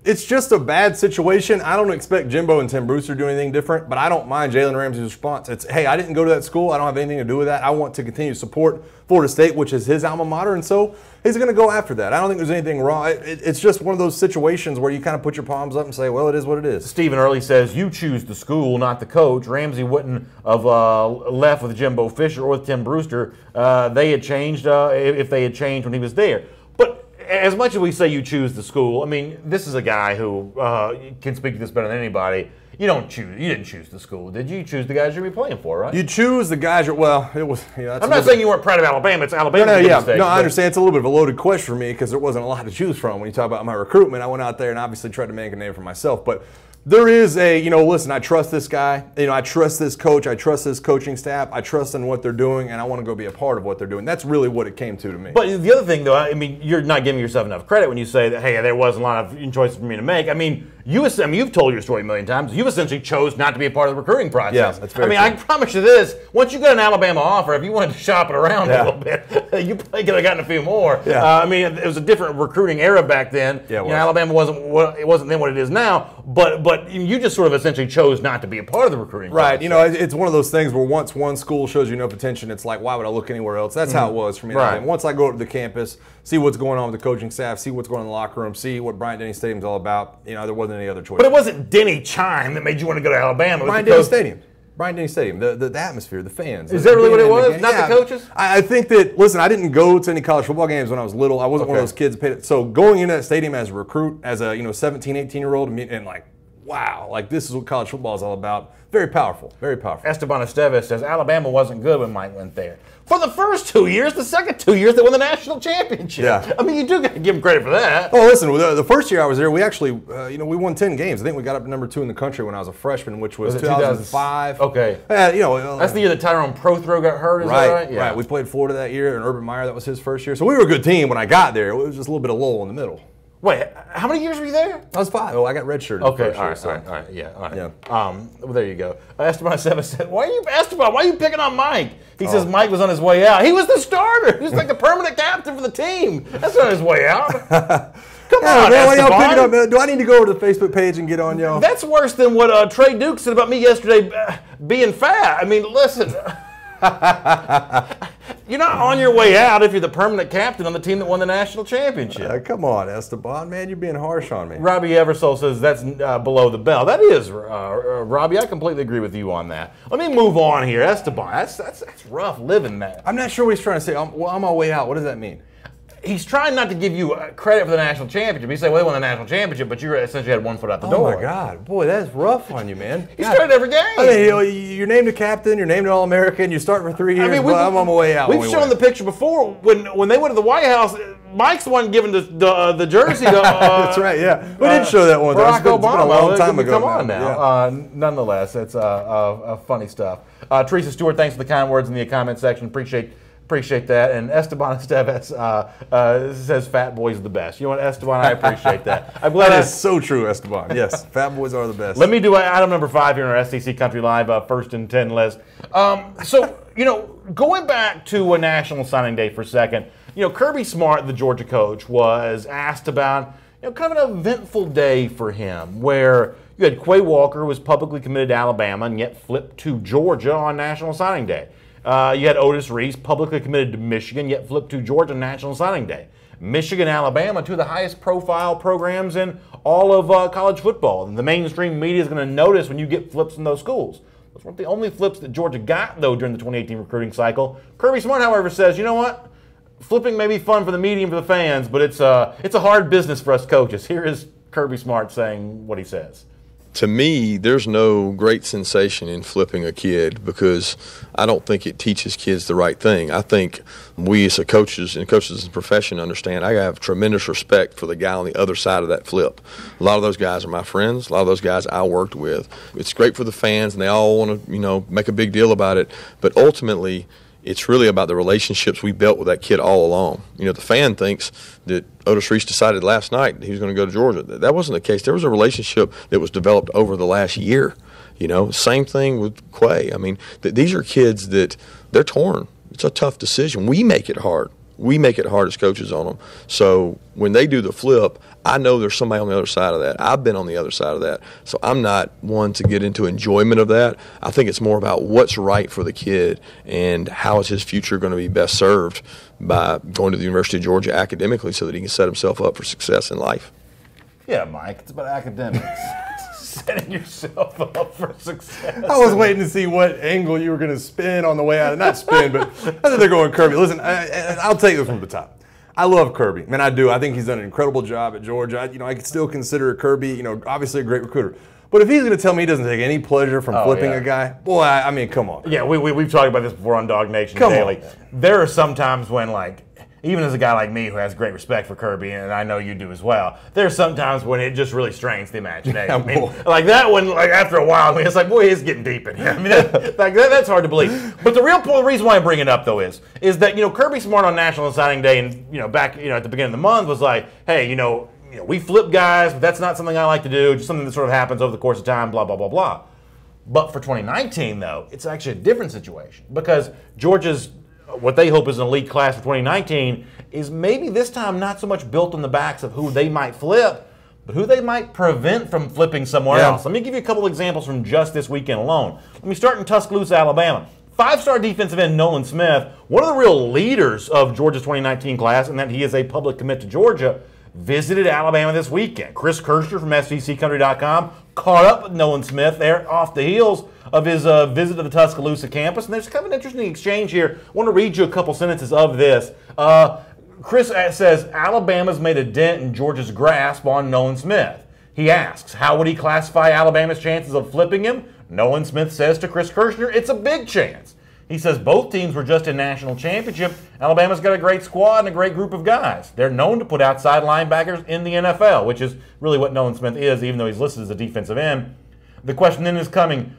it's just a bad situation. I don't expect Jimbo and Tim Brewster to do anything different, but I don't mind Jalen Ramsey's response. It's, hey, I didn't go to that school. I don't have anything to do with that. I want to continue to support Florida State, which is his alma mater, and so he's going to go after that. I don't think there's anything wrong. It's just one of those situations where you kind of put your palms up and say, well, it is what it is. Stephen Early says, you choose the school, not the coach. Ramsey wouldn't have left with Jimbo Fisher or with Tim Brewster. They had changed if they had changed when he was there. But as much as we say you choose the school, I mean, this is a guy who can speak to this better than anybody. You didn't choose the school, did you? You choose the guys you're going to be playing for, right? You choose the guys. It was. I'm not saying you weren't proud of Alabama. It's Alabama. No, I understand. It's a little bit of a loaded question for me because there wasn't a lot to choose from. When you talk about my recruitment, I went out there and obviously tried to make a name for myself, but there is listen, I trust this guy. I trust this coach. I trust this coaching staff. I trust in what they're doing, and I want to go be a part of what they're doing. That's really what it came to me. But the other thing, though, I mean, you're not giving yourself enough credit when you say that, hey, there wasn't a lot of choices for me to make. I mean, you've told your story a million times. You essentially chose not to be a part of the recruiting process. Yeah, that's very true. I promise you this. Once you got an Alabama offer, if you wanted to shop it around a little bit, you probably could have gotten a few more. Yeah. It was a different recruiting era back then. Yeah, Alabama wasn't then what it is now. But you just sort of essentially chose not to be a part of the recruiting Right. process. It's one of those things where once one school shows you enough attention, it's like, why would I look anywhere else? That's how it was for me. Right. And once I go to the campus, see what's going on with the coaching staff, see what's going on in the locker room, see what Bryant-Denny Stadium's all about, there wasn't any other choice. But it wasn't Denny Chime that made you want to go to Alabama. Bryant-Denny Stadium. Bryant-Denny Stadium, the atmosphere, the fans. Is that really what it was? Not the coaches? I think that, listen, I didn't go to any college football games when I was little. I wasn't one of those kids. So going into that stadium as a recruit, as a 17, 18-year-old, and like, wow, like this is what college football is all about. Very powerful, very powerful. Esteban Estevez says Alabama wasn't good when Mike went there. For the first 2 years, the second 2 years, they won the national championship. Yeah. I mean, you do got to give them credit for that. Oh, listen, the first year I was there, we actually, we won 10 games. I think we got up to number 2 in the country when I was a freshman, which was 2005. Okay. That's the year that Tyrone Prothro got hurt, is right, that right? Yeah. Right. We played Florida that year, and Urban Meyer, that was his first year. So we were a good team when I got there. It was just a little bit of lull in the middle. Wait, how many years were you there? I was 5. Oh, I got redshirted. Okay, all right, yeah, all right. Yeah. Well, there you go. Esteban Estevez said, why are you picking on Mike? He says Mike was on his way out. He was the starter. He was like the permanent captain for the team. That's not his way out. Come on, man, Esteban. y'all picking up, man? Do I need to go over to the Facebook page and get on y'all? That's worse than what Trey Duke said about me yesterday being fat. I mean, listen. You're not on your way out if you're the permanent captain on the team that won the national championship. Come on, Esteban, man, you're being harsh on me. Robbie Eversole says that's below the belt. That is, Robbie, I completely agree with you on that. Let me move on here. Esteban, that's rough living that. I'm not sure what he's trying to say. I'm on my way out. What does that mean? He's trying not to give you credit for the national championship. He's saying, well, they won the national championship, but you essentially had one foot out the door. Oh, my God. Boy, that's rough on you, man. He started every game. I mean, you're named a captain, you're named an All-American, you start for 3 years, I'm on my way out. We've shown the picture before. When they went to the White House, Mike's the one giving the jersey to that's right, yeah. We did show that one. Barack Obama. It's been a long time ago. Come on now. Yeah. Nonetheless, it's funny stuff. Teresa Stewart, thanks for the kind words in the comment section. Appreciate that. And Esteban Estevez says fat boys are the best. You know what, Esteban? I appreciate that. I'm glad that is so true, Esteban. Yes, fat boys are the best. Let me do item number 5 here in our SEC Country Live first and 10 list. Going back to a National Signing Day for a second, Kirby Smart, the Georgia coach, was asked about kind of an eventful day for him where you had Quay Walker, who was publicly committed to Alabama and yet flipped to Georgia on National Signing Day. You had Otis Reese, publicly committed to Michigan, yet flipped to Georgia National Signing Day. Michigan, Alabama, two of the highest profile programs in all of college football. And the mainstream media is going to notice when you get flips in those schools. Those weren't the only flips that Georgia got, though, during the 2018 recruiting cycle. Kirby Smart, however, says, you know what? Flipping may be fun for the media and for the fans, but it's a hard business for us coaches. Here is Kirby Smart saying what he says. To me, there's no great sensation in flipping a kid because I don't think it teaches kids the right thing. I think we as coaches in the profession understand I have tremendous respect for the guy on the other side of that flip. A lot of those guys are my friends. A lot of those guys I worked with. It's great for the fans, and they all want to, make a big deal about it. But ultimately, it's really about the relationships we built with that kid all along. The fan thinks that Otis Reese decided last night he was going to go to Georgia. That wasn't the case. There was a relationship that was developed over the last year. Same thing with Quay. I mean, these are kids that they're torn. It's a tough decision. We make it hard. We make it hard as coaches on them. So when they do the flip, I know there's somebody on the other side of that. I've been on the other side of that. So I'm not one to get into enjoyment of that. I think it's more about what's right for the kid and how is his future going to be best served by going to the University of Georgia academically so that he can set himself up for success in life. Yeah, Mike, it's about academics. Setting yourself up for success. I was waiting to see what angle you were going to spin on the way out. Not spin, but I think they're going Kirby. Listen, I'll take this from the top. I love Kirby. Man, I do. I think he's done an incredible job at Georgia. I could still consider Kirby, obviously a great recruiter. But if he's going to tell me he doesn't take any pleasure from flipping a guy, boy, I mean, come on. Yeah, we've talked about this before on Dog Nation Daily. There are some times when, even as a guy like me who has great respect for Kirby, and I know you do as well, there's sometimes when it just really strains the imagination. I mean, like that one, after a while, it's like, boy, it's getting deep in here. I mean, that's hard to believe. But the reason why I bring it up, though, is that, Kirby Smart on National Signing Day and, back, at the beginning of the month was like, hey, we flip guys, but that's not something I like to do, just something that sort of happens over the course of time, blah, blah, blah, blah. But for 2019, though, it's actually a different situation because Georgia's what they hope is an elite class for 2019 is maybe this time not so much built on the backs of who they might flip, but who they might prevent from flipping somewhere else. Let me give you a couple examples from just this weekend alone. Let me start in Tuscaloosa, Alabama. 5-star defensive end Nolan Smith, one of the real leaders of Georgia's 2019 class, and that he is a public commit to Georgia, visited Alabama this weekend. Chris Kirschner from SVCCountry.com caught up with Nolan Smith there off the heels of his visit to the Tuscaloosa campus. And there's kind of an interesting exchange here. I want to read you a couple sentences of this. Chris says, Alabama's made a dent in Georgia's grasp on Nolan Smith. He asks, how would he classify Alabama's chances of flipping him? Nolan Smith says to Chris Kirschner, it's a big chance. He says both teams were just in national championship. Alabama's got a great squad and a great group of guys. They're known to put outside linebackers in the NFL, which is really what Nolan Smith is, even though he's listed as a defensive end. The question then is coming,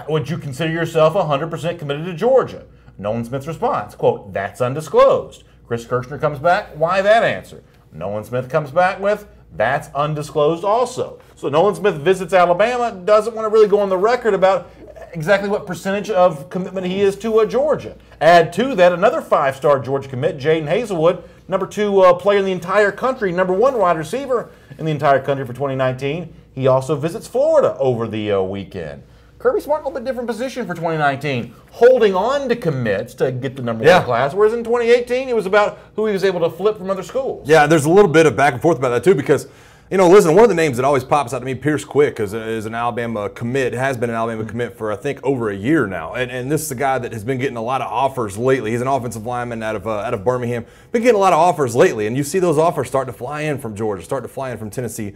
would you consider yourself 100% committed to Georgia? Nolan Smith's response, quote, that's undisclosed. Chris Kirschner comes back, why that answer? Nolan Smith comes back with, that's undisclosed also. So Nolan Smith visits Alabama, doesn't want to really go on the record about exactly what percentage of commitment he is to Georgia. Add to that another 5-star Georgia commit, Jaden Hazelwood, number 2 player in the entire country, number 1 wide receiver in the entire country for 2019. He also visits Florida over the weekend. Kirby Smart, a little bit different position for 2019, holding on to commits to get the number 1 class, whereas in 2018 it was about who he was able to flip from other schools. Yeah, there's a little bit of back and forth about that too, because listen, one of the names that always pops out to me, Pierce Quick, is an Alabama commit, has been an Alabama commit for, I think, over a year now. And this is a guy that has been getting a lot of offers lately. He's an offensive lineman out of Birmingham. Been getting a lot of offers lately, and you see those offers start to fly in from Georgia, start to fly in from Tennessee.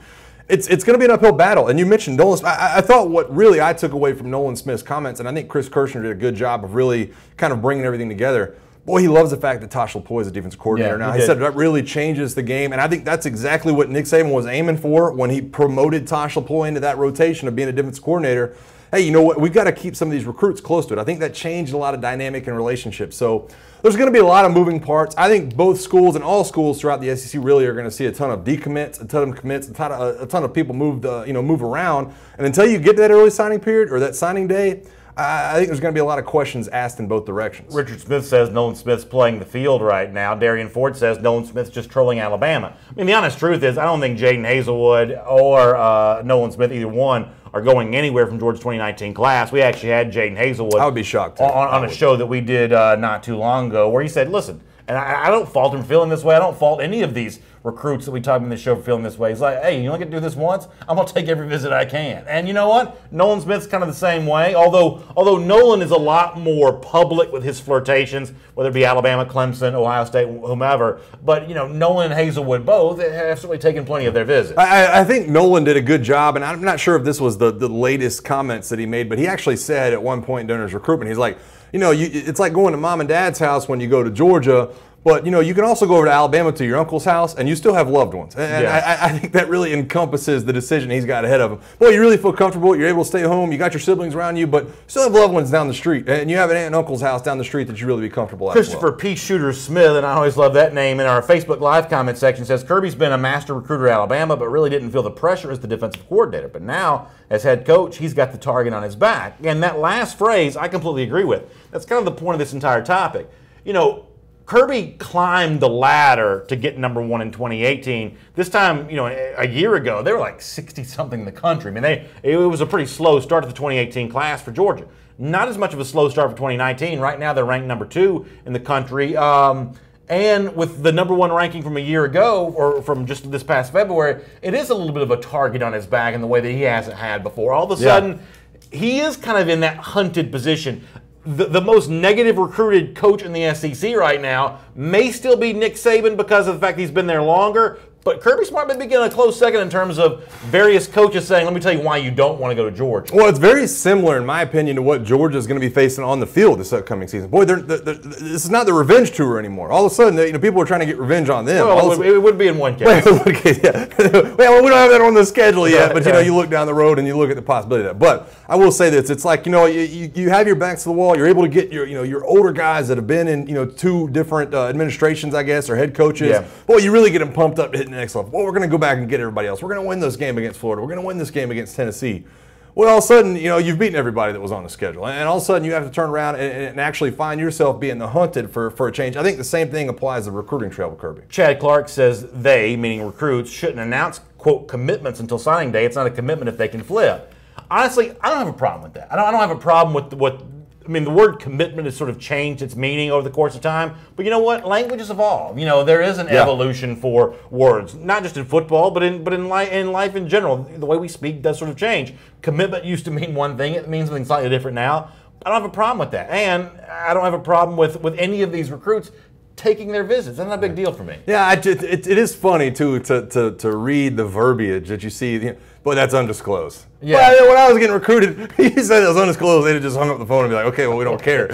It's going to be an uphill battle. And you mentioned Nolan Smith. I thought what really I took away from Nolan Smith's comments, and I think Chris Kirschner did a good job of really kind of bringing everything together. Boy, he loves the fact that Tosh LaPoy is a defensive coordinator now. He said that really changes the game, and I think that's exactly what Nick Saban was aiming for when he promoted Tosh LaPoy into that rotation of being a defensive coordinator. Hey, you know what? We've got to keep some of these recruits close to it. I think that changed a lot of dynamic and relationships. So there's going to be a lot of moving parts. I think both schools and all schools throughout the SEC really are going to see a ton of decommits, a ton of commits, a ton of people move around. And until you get to that early signing period or that signing day, I think there's going to be a lot of questions asked in both directions. Richard Smith says Nolan Smith's playing the field right now. Darian Ford says Nolan Smith's just trolling Alabama. I mean, the honest truth is I don't think Jaden Hazelwood or Nolan Smith, either one, are going anywhere from Georgia's 2019 class. We actually had Jaden Hazelwood I would be shocked on a show that we did not too long ago where he said, listen, and I don't fault him for feeling this way. I don't fault any of these recruits that we talk about in this show for feeling this way. He's like, hey, you only get to do this once? I'm going to take every visit I can. And you know what? Nolan Smith's kind of the same way, although Nolan is a lot more public with his flirtations, whether it be Alabama, Clemson, Ohio State, whomever. But, Nolan and Hazelwood both have certainly taken plenty of their visits. I think Nolan did a good job, and I'm not sure if this was the latest comments that he made, but he actually said at one point during his recruitment, he's like, it's like going to mom and dad's house when you go to Georgia, but, you can also go over to Alabama to your uncle's house, and you still have loved ones. And I think that really encompasses the decision he's got ahead of him. Boy, you really feel comfortable. You're able to stay home. You got your siblings around you, but you still have loved ones down the street. And you have an aunt and uncle's house down the street that you really be comfortable at. Christopher P. Shooter Smith, and I always love that name, in our Facebook Live comment section says, Kirby's been a master recruiter at Alabama, but really didn't feel the pressure as the defensive coordinator. But now, as head coach, he's got the target on his back. And that last phrase, I completely agree with. That's kind of the point of this entire topic. Kirby climbed the ladder to get number 1 in 2018. This time, a year ago, they were like 60-something in the country. I mean, it was a pretty slow start to the 2018 class for Georgia. Not as much of a slow start for 2019. Right now, they're ranked number 2 in the country. And with the number 1 ranking from a year ago, or from just this past February, it is a little bit of a target on his back in the way that he hasn't had before. All of a sudden, he is kind of in that hunted position. The most negative recruited coach in the SEC right now may still be Nick Saban because of the fact he's been there longer. But Kirby Smart may be getting a close second in terms of various coaches saying, let me tell you why you don't want to go to Georgia. Well, it's very similar, in my opinion, to what Georgia is going to be facing on the field this upcoming season. Boy, this is not the revenge tour anymore. All of a sudden, people are trying to get revenge on them. Well, it would be in one case. Well, we don't have that on the schedule yet, but you look down the road and you look at the possibility of that. But I will say this: it's like you have your backs to the wall. You're able to get your older guys that have been in 2 different administrations, I guess, or head coaches. Yeah. Boy, you really get them pumped up to hit the next level. Well, we're going to go back and get everybody else. We're going to win this game against Florida. We're going to win this game against Tennessee. Well, all of a sudden, you've beaten everybody that was on the schedule. And all of a sudden, you have to turn around and actually find yourself being the hunted for a change. I think the same thing applies to recruiting trail, Kirby. Chad Clark says they, meaning recruits, shouldn't announce quote, commitments until signing day. It's not a commitment if they can flip. Honestly, I don't have a problem with that. I don't have a problem with what. I mean, the word commitment has sort of changed its meaning over the course of time. But you know what? Languages evolve. You know, there is an evolution for words, not just in football, but in life in general. The way we speak does sort of change. Commitment used to mean one thing. It means something slightly different now. I don't have a problem with that. And I don't have a problem with any of these recruits taking their visits. That's not a big deal for me. Yeah, it is funny, too, to read the verbiage that you see. But that's undisclosed. Yeah. Well, when I was getting recruited, he said it was undisclosed. They'd have just hung up the phone and be like, okay, well, we don't care.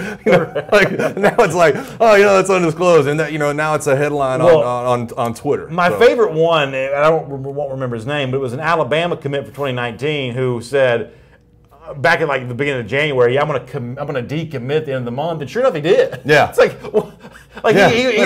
Like, now it's like, oh, that's undisclosed. And that, now it's a headline on Twitter. My favorite one, I won't remember his name, but it was an Alabama commit for 2019 who said, back in like the beginning of January, I'm gonna decommit at the end of the month, and sure enough, he did. Yeah, it's he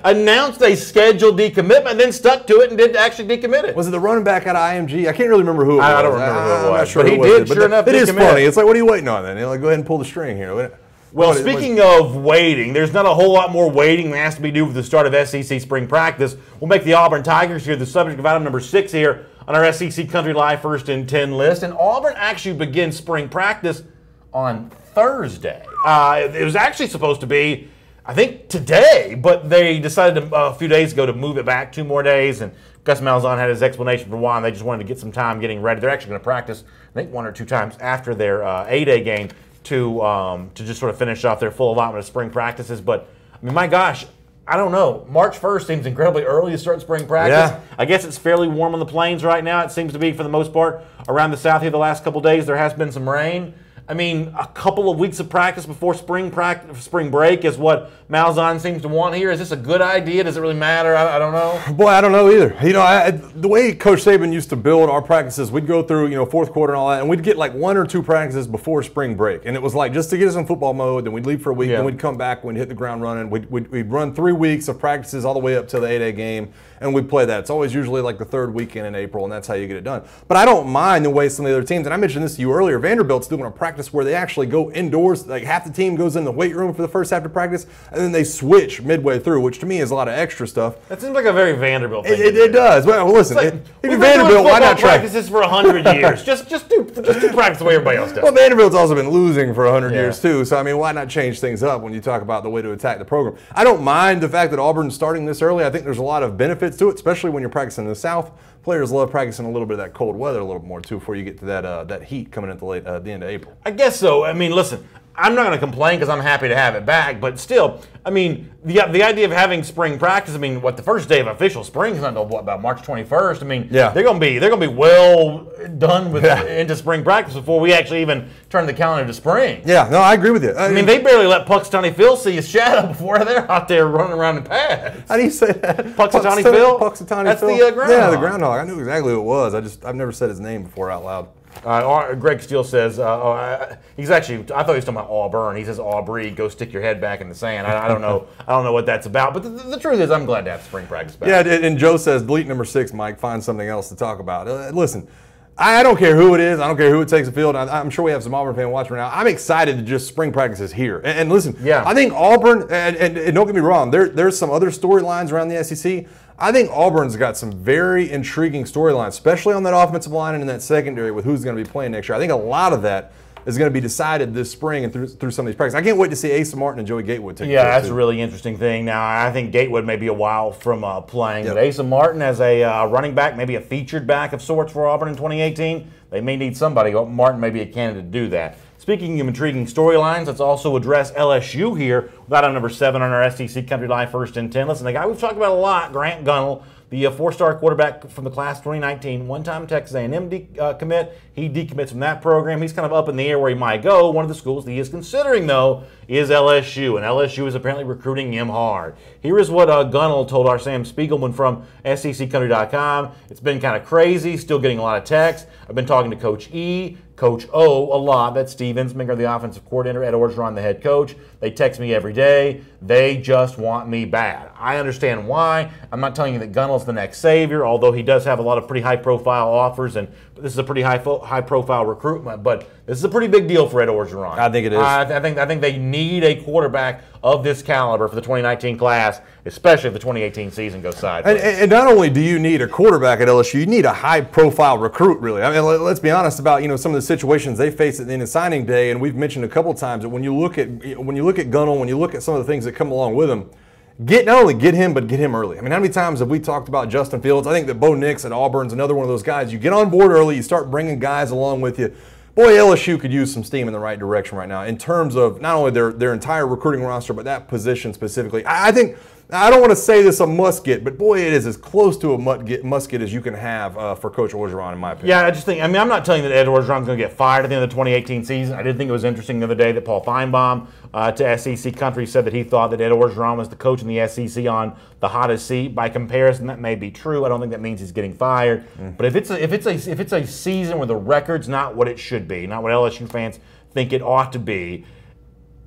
announced a scheduled decommitment, and then stuck to it and did actually decommit it. Was it the running back out of IMG? I can't really remember who it was. I don't remember who it was. I'm not sure but he did. Sure enough, it is funny. It's like, what are you waiting on then? Go ahead and pull the string here. Well, speaking of waiting, there's not a whole lot more waiting that has to be due with the start of SEC spring practice. We'll make the Auburn Tigers here the subject of item number 6 here on our SEC Country Live First and 10 list. And Auburn actually begins spring practice on Thursday. It was actually supposed to be, I think, today, but they decided a few days ago to move it back 2 more days. And Gus Malzahn had his explanation for why, and they just wanted to get some time getting ready. They're actually going to practice, I think, 1 or 2 times after their A-Day game to just sort of finish off their full allotment of spring practices. But, I mean, my gosh, I don't know. March 1st seems incredibly early to start spring practice. Yeah. I guess it's fairly warm on the plains right now. It seems to be, for the most part, around the south here the last couple days. There has been some rain. I mean, a couple of weeks of practice before spring break is what Malzahn seems to want here. Is this a good idea? Does it really matter? I don't know. Boy, I don't know either. The way Coach Saban used to build our practices, we'd go through, fourth quarter and all that, and we'd get like 1 or 2 practices before spring break. And it was like just to get us in football mode, then we'd leave for a week, then we'd come back, we'd hit the ground running. We'd run 3 weeks of practices all the way up to the A-Day game, and we'd play that. It's always usually like the 3rd weekend in April, and that's how you get it done. But I don't mind the way some of the other teams, and I mentioned this to you earlier, Vanderbilt's doing a practice where they actually go indoors. Like half the team goes in the weight room for the first half of practice, and then they switch midway through, which to me is a lot of extra stuff. That seems like a very Vanderbilt thing. It does. Well, listen, like, if you're Vanderbilt, why not try? Practices for 100 years. just do practice the way everybody else does. Well, Vanderbilt's also been losing for 100 years too. So I mean, why not change things up when you talk about the way to attack the program? I don't mind the fact that Auburn's starting this early. I think there's a lot of benefits to it, especially when you're practicing in the South. Players love practicing a little bit of that cold weather a little bit more too before you get to that heat coming at the end of April. I guess so. I mean, listen, I'm not going to complain because I'm happy to have it back, but still, I mean, the idea of having spring practice. I mean, the first day of official spring is not until about March 21st. I mean, they're going to be well done with into spring practice before we actually even turn the calendar to spring. Yeah, no, I agree with you. I mean, they barely let Puxatawny Phil see his shadow before they're out there running around in pads. How do you say that? Puxatawny Phil. That's Phil? The groundhog. Yeah, the groundhog. I knew exactly who it was. I've never said his name before out loud. Greg Steele says, he's actually, I thought he was talking about Auburn. He says, Aubrey, go stick your head back in the sand. I don't know. I don't know what that's about. But the truth is, I'm glad to have spring practice back. Yeah, and Joe says, delete number 6, Mike. Find something else to talk about. Listen, I don't care who it is. I don't care who it takes the field. I'm sure we have some Auburn fan watching right now. I'm excited to just spring practice is here. And listen, I think Auburn, and don't get me wrong, there's some other storylines around the SEC. I think Auburn's got some very intriguing storylines, especially on that offensive line and in that secondary with who's going to be playing next year. I think a lot of that is going to be decided this spring and through some of these practices. I can't wait to see Asa Martin and Joey Gatewood take that's a really interesting thing. Now, I think Gatewood may be a while from playing, but Asa Martin as a running back, maybe a featured back of sorts for Auburn in 2018, they may need somebody. Martin may be a candidate to do that. Speaking of intriguing storylines, let's also address LSU here with item number 7 on our SEC Country Live First and 10. Listen, the guy we've talked about a lot, Grant Gunnell, the 4-star quarterback from the class 2019, one-time Texas A&M commit. He decommits from that program. He's kind of up in the air where he might go. One of the schools that he is considering, though, is LSU, and LSU is apparently recruiting him hard. Here is what Gunnell told our Sam Spiegelman from SECCountry.com. It's been kind of crazy, still getting a lot of texts. I've been talking to Coach E. Coach O a lot. That's Steve Ensminger, the offensive coordinator, Ed Orgeron, the head coach. They text me every day. They just want me bad. I understand why. I'm not telling you that Gunnell's the next savior, although he does have a lot of pretty high-profile offers, and this is a pretty high-profile recruitment. But this is a pretty big deal for Ed Orgeron. I think it is. I think they need a quarterback of this caliber for the 2019 class, especially if the 2018 season goes sideways. And not only do you need a quarterback at LSU, you need a high-profile recruit, really. I mean, let's be honest about some of the situations they face in the signing day, and we've mentioned a couple times that when you look at Gunnell, when you look at some of the things that come along with him, not only get him, but get him early. I mean, how many times have we talked about Justin Fields? I think that Bo Nix at Auburn's another one of those guys. You get on board early, you start bringing guys along with you. Boy, LSU could use some steam in the right direction right now in terms of not only their entire recruiting roster, but that position specifically. I think, I don't want to say this a must get, but boy, it is as close to a must get as you can have for Coach Orgeron, in my opinion. Yeah, I just think, I'm not telling you that Ed Orgeron's going to get fired at the end of the 2018 season. I did think it was interesting the other day that Paul Feinbaum to SEC Country said that he thought that Ed Orgeron was the coach in the SEC on the hottest seat. By comparison, that may be true. I don't think that means he's getting fired. But if it's a season where the record's not what it should be, not what LSU fans think it ought to be,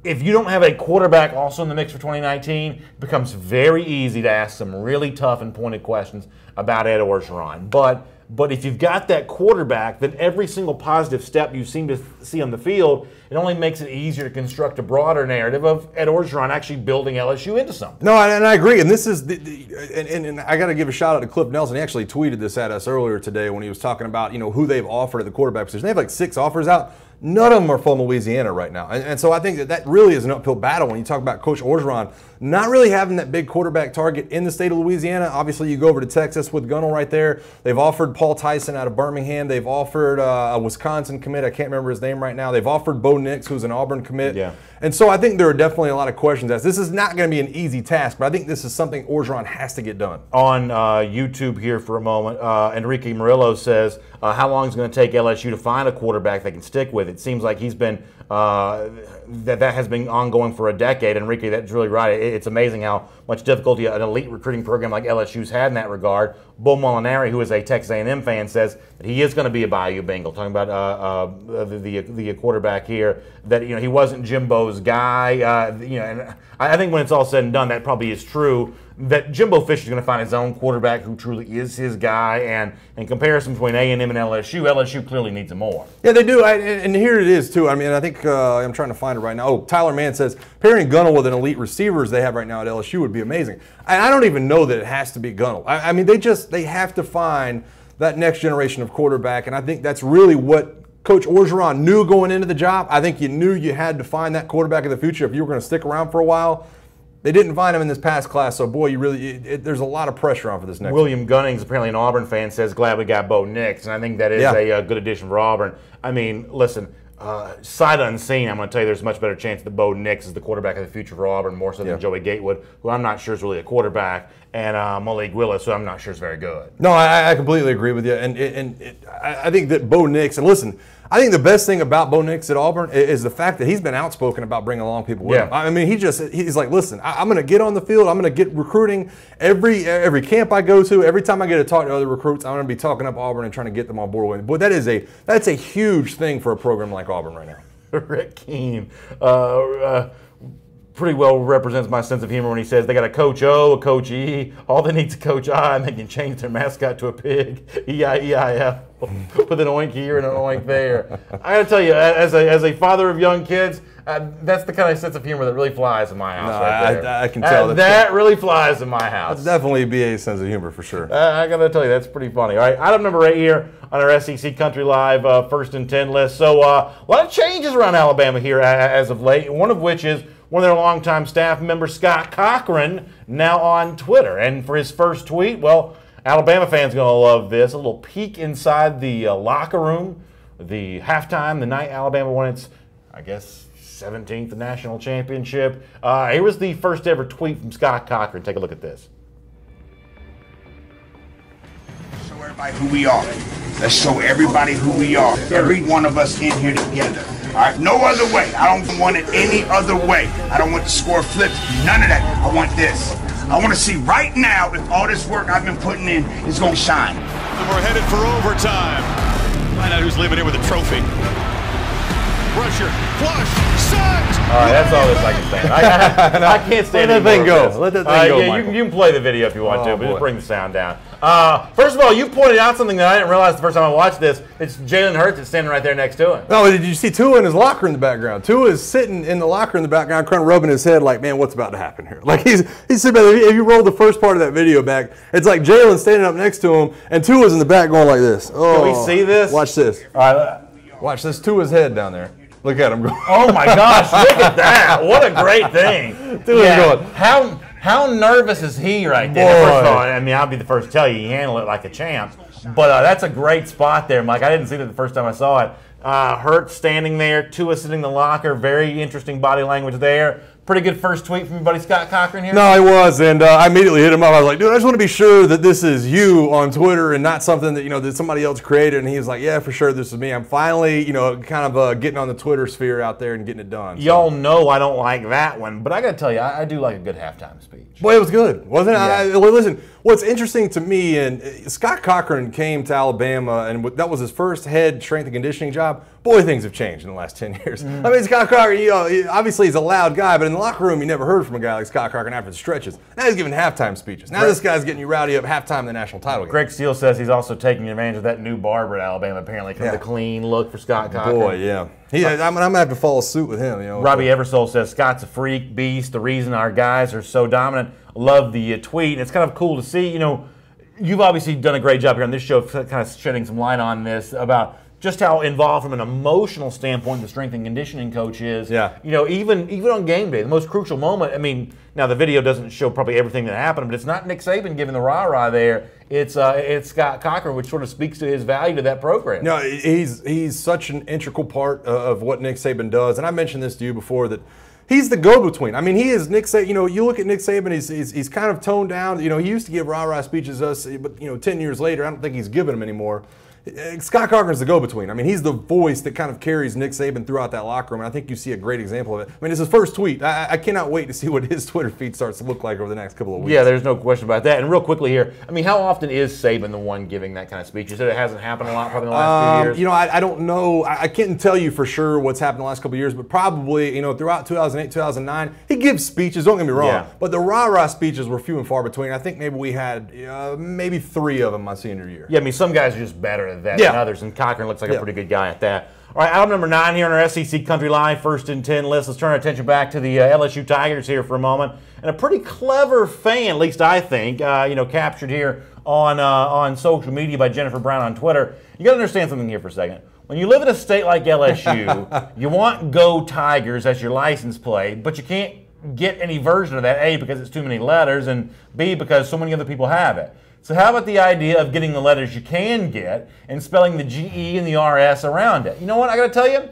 if you don't have a quarterback also in the mix for 2019, it becomes very easy to ask some really tough and pointed questions about Ed Orgeron. But if you've got that quarterback, then every single positive step you seem to see on the field, it only makes it easier to construct a broader narrative of Ed Orgeron actually building LSU into something. No, and I agree. And this is, and I got to give a shout out to Cliff Nelson. He actually tweeted this at us earlier today when he was talking about who they've offered at the quarterback position. They have like 6 offers out. None of them are from Louisiana right now. And so I think that really is an uphill battle when you talk about Coach Orgeron not really having that big quarterback target in the state of Louisiana. Obviously, you go over to Texas with Gunnell right there. They've offered Paul Tyson out of Birmingham. They've offered a Wisconsin commit. I can't remember his name right now. They've offered Bo Nix, who's an Auburn commit. Yeah. And so I think there are definitely a lot of questions asked. This is not going to be an easy task, but I think this is something Orgeron has to get done. On YouTube here for a moment, Enrique Murillo says, how long is it going to take LSU to find a quarterback they can stick with? It seems like he's been that has been ongoing for a decade. Enrique, that's really right. It's amazing how much difficulty an elite recruiting program like LSU's had in that regard. Bo Molinari, who is a Texas A&M fan, says that he is going to be a Bayou Bengal. Talking about the quarterback here, that he wasn't Jimbo's guy. And I think when it's all said and done, that probably is true. That Jimbo Fisher's going to find his own quarterback who truly is his guy, and in comparison between A&M and LSU clearly needs him more. Yeah, they do, and here it is too. I mean, I think I'm trying to find it right now. Oh, Tyler Mann says pairing Gunnell with an elite receivers they have right now at LSU would be amazing. I don't even know that it has to be Gunnell. I mean, they have to find that next generation of quarterback, and I think that's really what Coach Orgeron knew going into the job. I think you knew you had to find that quarterback of the future if you were going to stick around for a while. They didn't find him in this past class, so boy, there's a lot of pressure on for this next William one. Gunnings, apparently an Auburn fan, says, glad we got Bo Nix, and I think that is a good addition for Auburn. I mean, listen, sight unseen, I'm going to tell you there's a much better chance that Bo Nix is the quarterback of the future for Auburn, more so than Joey Gatewood, who I'm not sure is really a quarterback, and Malik Willis, who I'm not sure is very good. No, I completely agree with you, and I think that Bo Nix, and listen, I think the best thing about Bo Nix at Auburn is the fact that he's been outspoken about bringing along people with him. I mean, he's like, listen, I'm going to get on the field. I'm going to get recruiting every camp I go to. Every time I get to talk to other recruits, I'm going to be talking up Auburn and trying to get them on board with me. Boy, that's a huge thing for a program like Auburn right now. Rick Keene pretty well represents my sense of humor when he says they got a Coach O, a Coach E. All they need is a Coach I, and they can change their mascot to a pig. E-I-E-I-F. With an oink here and an oink there. I got to tell you, as a father of young kids, that's the kind of sense of humor that really flies in my house right there. I can tell. That really flies in my house. That's definitely a BA sense of humor for sure. I got to tell you, that's pretty funny. All right, item number 8 here on our SEC Country Live first and 10 list. So a lot of changes around Alabama here as of late, one of which is one of their longtime staff members, Scott Cochran, now on Twitter. And for his first tweet, well, Alabama fans going to love this. A little peek inside the locker room, the halftime, the night Alabama won its, I guess, 17th national championship. Here was the first ever tweet from Scott Cochran. Take a look at this. Show everybody who we are. Let's show everybody who we are. Every one of us in here together. All right, no other way. I don't want it any other way. I don't want the score flipped. None of that. I want this. I want to see right now if all this work I've been putting in is going to shine. We're headed for overtime. Find out who's leaving here with a trophy. Pressure, flush, set. All right, that's all this I can stand. I can't stand Let that thing go. This. Let that thing go, Yeah, Michael. you can play the video if you want to, but boy. just bring the sound down. First of all, you pointed out something that I didn't realize the first time I watched this. It's Jalen Hurts that's standing right there next to him. No, did you see Tua in his locker in the background? Tua is sitting in the locker in the background, kind of rubbing his head like, man, what's about to happen here? Like he's sitting back. If you roll the first part of that video back, it's like Jalen standing up next to him, and Tua's in the back going like this. Oh, Can we see this? Watch this. All right. Watch this. Tua's head down there. Look at him go. Oh my gosh, look at that. What a great thing. Tua's going. How nervous is he right there? Boy. First of all, I mean, I'll be the first to tell you, he handled it like a champ. But that's a great spot there, Mike. I didn't see that the first time I saw it. Hurts standing there, Tua sitting in the locker. Very interesting body language there. Pretty good first tweet from your buddy Scott Cochran here. No, it was, and I immediately hit him up. I was like, dude, I just want to be sure that this is you on Twitter and not something that that somebody else created. And he was like, yeah, for sure, this is me. I'm finally, kind of getting on the Twitter sphere out there and getting it done. Y'all know I don't like that one, but I got to tell you, I do like a good halftime speech. Boy, it was good, wasn't it? Yeah. Listen, what's interesting to me, and Scott Cochran came to Alabama, and that was his first head strength and conditioning job. Boy, things have changed in the last 10 years. I mean, Scott Cochran, obviously he's a loud guy, but in the locker room, you never heard from a guy like Scott Cochran after the stretches. Now he's giving halftime speeches. Now this guy's getting you rowdy up halftime of the national title game. Greg Steele says he's also taking advantage of that new barber at Alabama, apparently, kind of the clean look for Scott Cochran. Boy, yeah. I'm going to have to follow suit with him. Robbie Eversole says Scott's a freak, beast, the reason our guys are so dominant. Love the tweet. It's kind of cool to see. You've obviously done a great job here on this show, kind of shedding some light on this about just how involved from an emotional standpoint the strength and conditioning coach is. Yeah. Even on game day, the most crucial moment. I mean, now the video doesn't show probably everything that happened, but it's not Nick Saban giving the rah-rah there. It's Scott Cochran, which sort of speaks to his value to that program. No, he's such an integral part of what Nick Saban does, and I mentioned this to you before that he's the go-between. I mean, he is Nick Saban. You look at Nick Saban; he's kind of toned down. He used to give rah-rah speeches to us, but 10 years later, I don't think he's giving them anymore. Scott Cochran's the go-between. I mean, he's the voice that kind of carries Nick Saban throughout that locker room, and I think you see a great example of it. I mean, it's his first tweet. I cannot wait to see what his Twitter feed starts to look like over the next couple of weeks. Yeah, there's no question about that. And real quickly here, I mean, how often is Saban the one giving that kind of speech? You said it hasn't happened a lot probably in the last few years. I don't know. I can't tell you for sure what's happened the last couple of years, but probably, throughout 2008, 2009, he gives speeches, don't get me wrong, Yeah. but the rah-rah speeches were few and far between. I think maybe we had maybe 3 of them my senior year. Yeah, I mean, some guys are just better at that than others, and Cochran looks like a pretty good guy at that. All right, item number 9 here on our SEC Country Live First and 10 list. Let's turn our attention back to the LSU Tigers here for a moment. And a pretty clever fan, at least I think, captured here on social media by Jennifer Brown on Twitter. You got to understand something here for a second. When you live in a state like LSU, you want Go Tigers as your license plate, but you can't get any version of that, A, because it's too many letters, and B, because so many other people have it. So how about the idea of getting the letters you can get and spelling the GE and the RS around it? You know what? I got to tell you,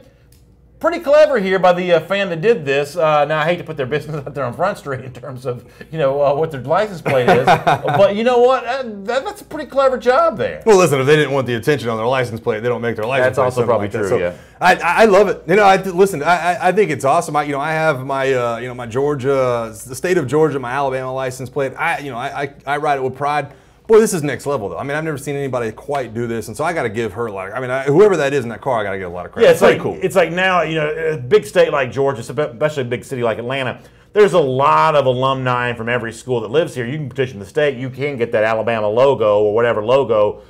pretty clever here by the fan that did this. Now, I hate to put their business out there on Front Street in terms of, what their license plate is. But you know what? That's a pretty clever job there. Well, listen, if they didn't want the attention on their license plate, they don't make their license plate. That's also probably true, So yeah. I love it. I think it's awesome. I have my, my Georgia, the state of Georgia, my Alabama license plate. I ride it with pride. Boy, this is next level, though. I mean, I've never seen anybody quite do this, and so I got to give her a lot of. I mean, whoever that is in that car, I got to give a lot of credit. Yeah, it's pretty like cool. It's like now, a big state like Georgia, especially a big city like Atlanta. There's a lot of alumni from every school that lives here. You can petition the state. You can get that Alabama logo or whatever logo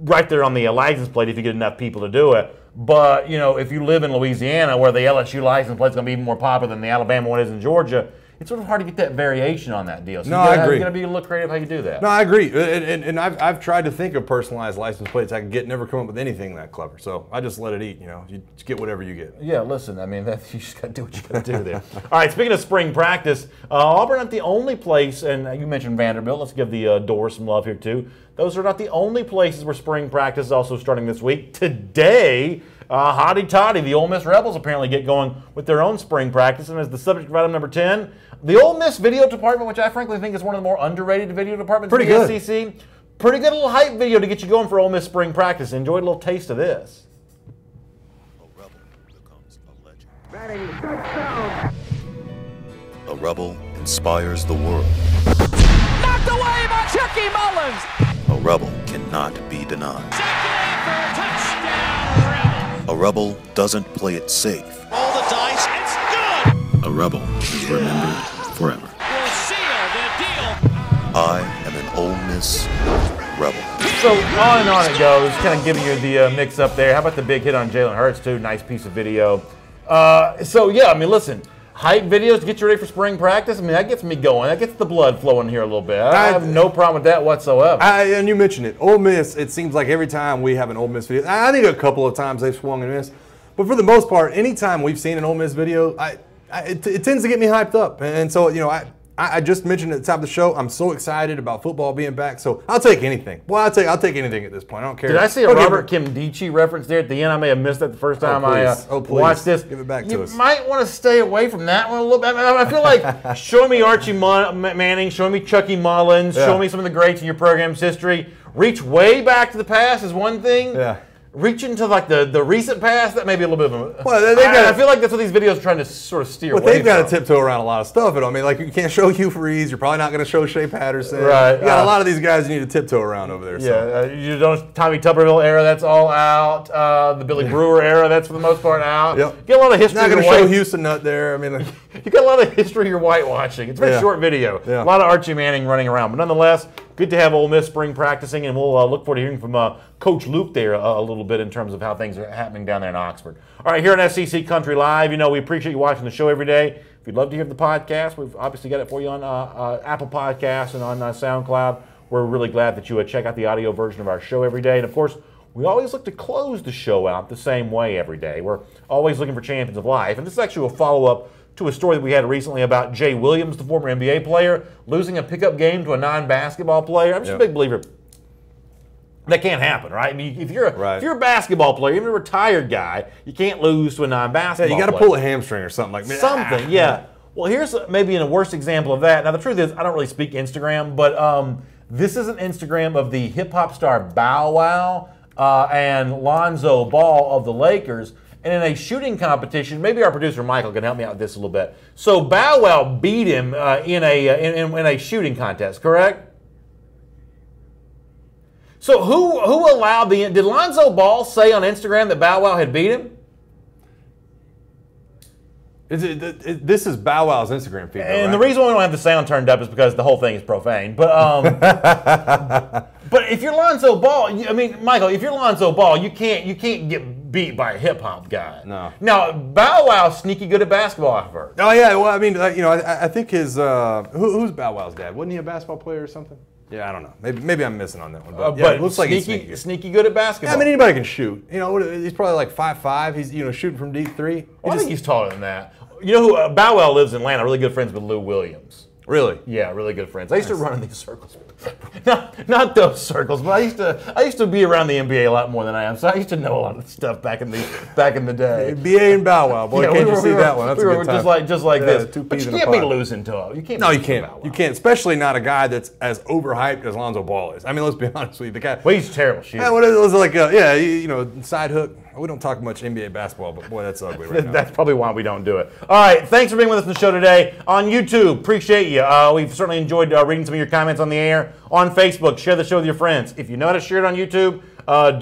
right there on the license plate if you get enough people to do it. But if you live in Louisiana, where the LSU license plate is going to be even more popular than the Alabama one is in Georgia, it's sort of hard to get that variation on that deal. So I agree. You got to be a little creative how you do that. No, I agree, and I've tried to think of personalized license plates I can get, never come up with anything that clever. So I just let it eat. You just get whatever you get. Yeah, listen, I mean, you just got to do what you got to do there. All right, speaking of spring practice, Auburn not the only place, and you mentioned Vanderbilt. Let's give the Doors some love here too. Those are not the only places where spring practice is also starting this week. Today, Hotty Toddy, the Ole Miss Rebels apparently get going with their own spring practice, and as the subject of item number 10, the Ole Miss video department, which I frankly think is one of the more underrated video departments in the SEC. Pretty good little hype video to get you going for Ole Miss spring practice. Enjoy a little taste of this. A rebel becomes a legend. A rebel inspires the world. Knocked away by Chucky Mullins. A rebel cannot be denied. Second effort, touchdown. A rebel doesn't play it safe. Roll the dice, it's good! A rebel is remembered forever. We'll seal the deal! I am an Ole Miss rebel. So on and on it goes, kind of giving you the mix up there. How about the big hit on Jalen Hurts too? Nice piece of video. So yeah, I mean, listen, hype videos to get you ready for spring practice. I mean, that gets me going. That gets the blood flowing here a little bit. I have no problem with that whatsoever. And you mentioned it, Ole Miss. It seems like every time we have an Ole Miss video, I think a couple of times they've swung and missed, but for the most part, anytime we've seen an Ole Miss video, it tends to get me hyped up. And so, you know, I just mentioned at the top of the show, I'm so excited about football being back. So I'll take anything. Well, I'll take anything at this point. I don't care. Did I see a Robert Kimdichie reference there at the end? I may have missed that the first time I watched this. Give it back to us. You might want to stay away from that one a little bit. I feel like show me Archie Manning, show me Chucky Mullins, show me some of the greats in your program's history. Reach way back to the past is one thing. Yeah. Reach into like the recent past, that may be a little bit of a. Well, I feel like that's what these videos are trying to sort of steer away from. They've got to tiptoe around a lot of stuff. I mean, like you can't show Hugh Freeze. You're probably not going to show Shea Patterson. Right. You got a lot of these guys you need to tiptoe around over there. Yeah. You don't Tommy Tuberville era. That's all out. The Billy Brewer era. That's for the most part out. Yep. Get a lot of history. Not going to show Houston Nutt there. I mean, you got a lot of history you're whitewashing. It's a very short video. Yeah. A lot of Archie Manning running around, but nonetheless, good to have Ole Miss spring practicing, and we'll look forward to hearing from Coach Luke there a little bit in terms of how things are happening down there in Oxford. All right, here on SEC Country Live, you know, we appreciate you watching the show every day. If you'd love to hear the podcast, we've obviously got it for you on Apple Podcasts and on SoundCloud. We're really glad that you check out the audio version of our show every day. And, of course, we always look to close the show out the same way every day. We're always looking for champions of life. And this is actually a follow-up to a story that we had recently about Jay Williams, the former NBA player, losing a pickup game to a non-basketball player. I'm just a big believer that can't happen, right? I mean, if you're a basketball player, even a retired guy, you can't lose to a non-basketball player. You got to pull a hamstring or something like that. Something, yeah. Well, here's maybe a worse example of that. Now, the truth is, I don't really speak Instagram, but this is an Instagram of the hip-hop star Bow Wow and Lonzo Ball of the Lakers. And in a shooting competition, maybe our producer Michael can help me out with this a little bit. So Bow Wow beat him in a shooting contest, correct? So who allowed did Lonzo Ball say on Instagram that Bow Wow had beat him? This is Bow Wow's Instagram feed, And the reason why we don't have the sound turned up is because the whole thing is profane. But but if you're Lonzo Ball, I mean, Michael, if you're Lonzo Ball, you can't get beat by a hip hop guy. No. Now Bow Wow's sneaky good at basketball, I've heard. Oh yeah, well I mean, you know, I think his who's Bow Wow's dad? Wasn't he a basketball player or something? Yeah, I don't know. Maybe I'm missing on that one. But, but it looks like he's sneaky good at basketball. Yeah, I mean, anybody can shoot. You know, he's probably like 5'5". He's shooting from deep three. I think he's taller than that. You know who Bow Wow lives in Atlanta. Really good friends with Lou Williams. Really? Yeah, really good friends. I used to run in these circles. Not those circles, but I used to be around the NBA a lot more than I am. So I used to know a lot of stuff back in the day. BA and Bow Wow, boy, can't you see that one? That's a good time. just like this. But you can't be losing to him. You can't. No, you can't. You can't, especially not a guy that's as overhyped as Lonzo Ball is. I mean, let's be honest with you. The guy. Well, he's a terrible shooter. Yeah, what it was like? You know, side hook. We don't talk much NBA basketball, but boy, that's ugly right now. That's probably why we don't do it. All right, thanks for being with us on the show today. On YouTube, appreciate you. We've certainly enjoyed reading some of your comments on the air. On Facebook, share the show with your friends. If you know how to share it on YouTube,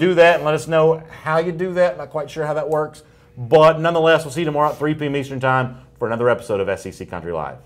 do that and let us know how you do that. Not quite sure how that works. But nonetheless, we'll see you tomorrow at 3 p.m. Eastern Time for another episode of SEC Country Live.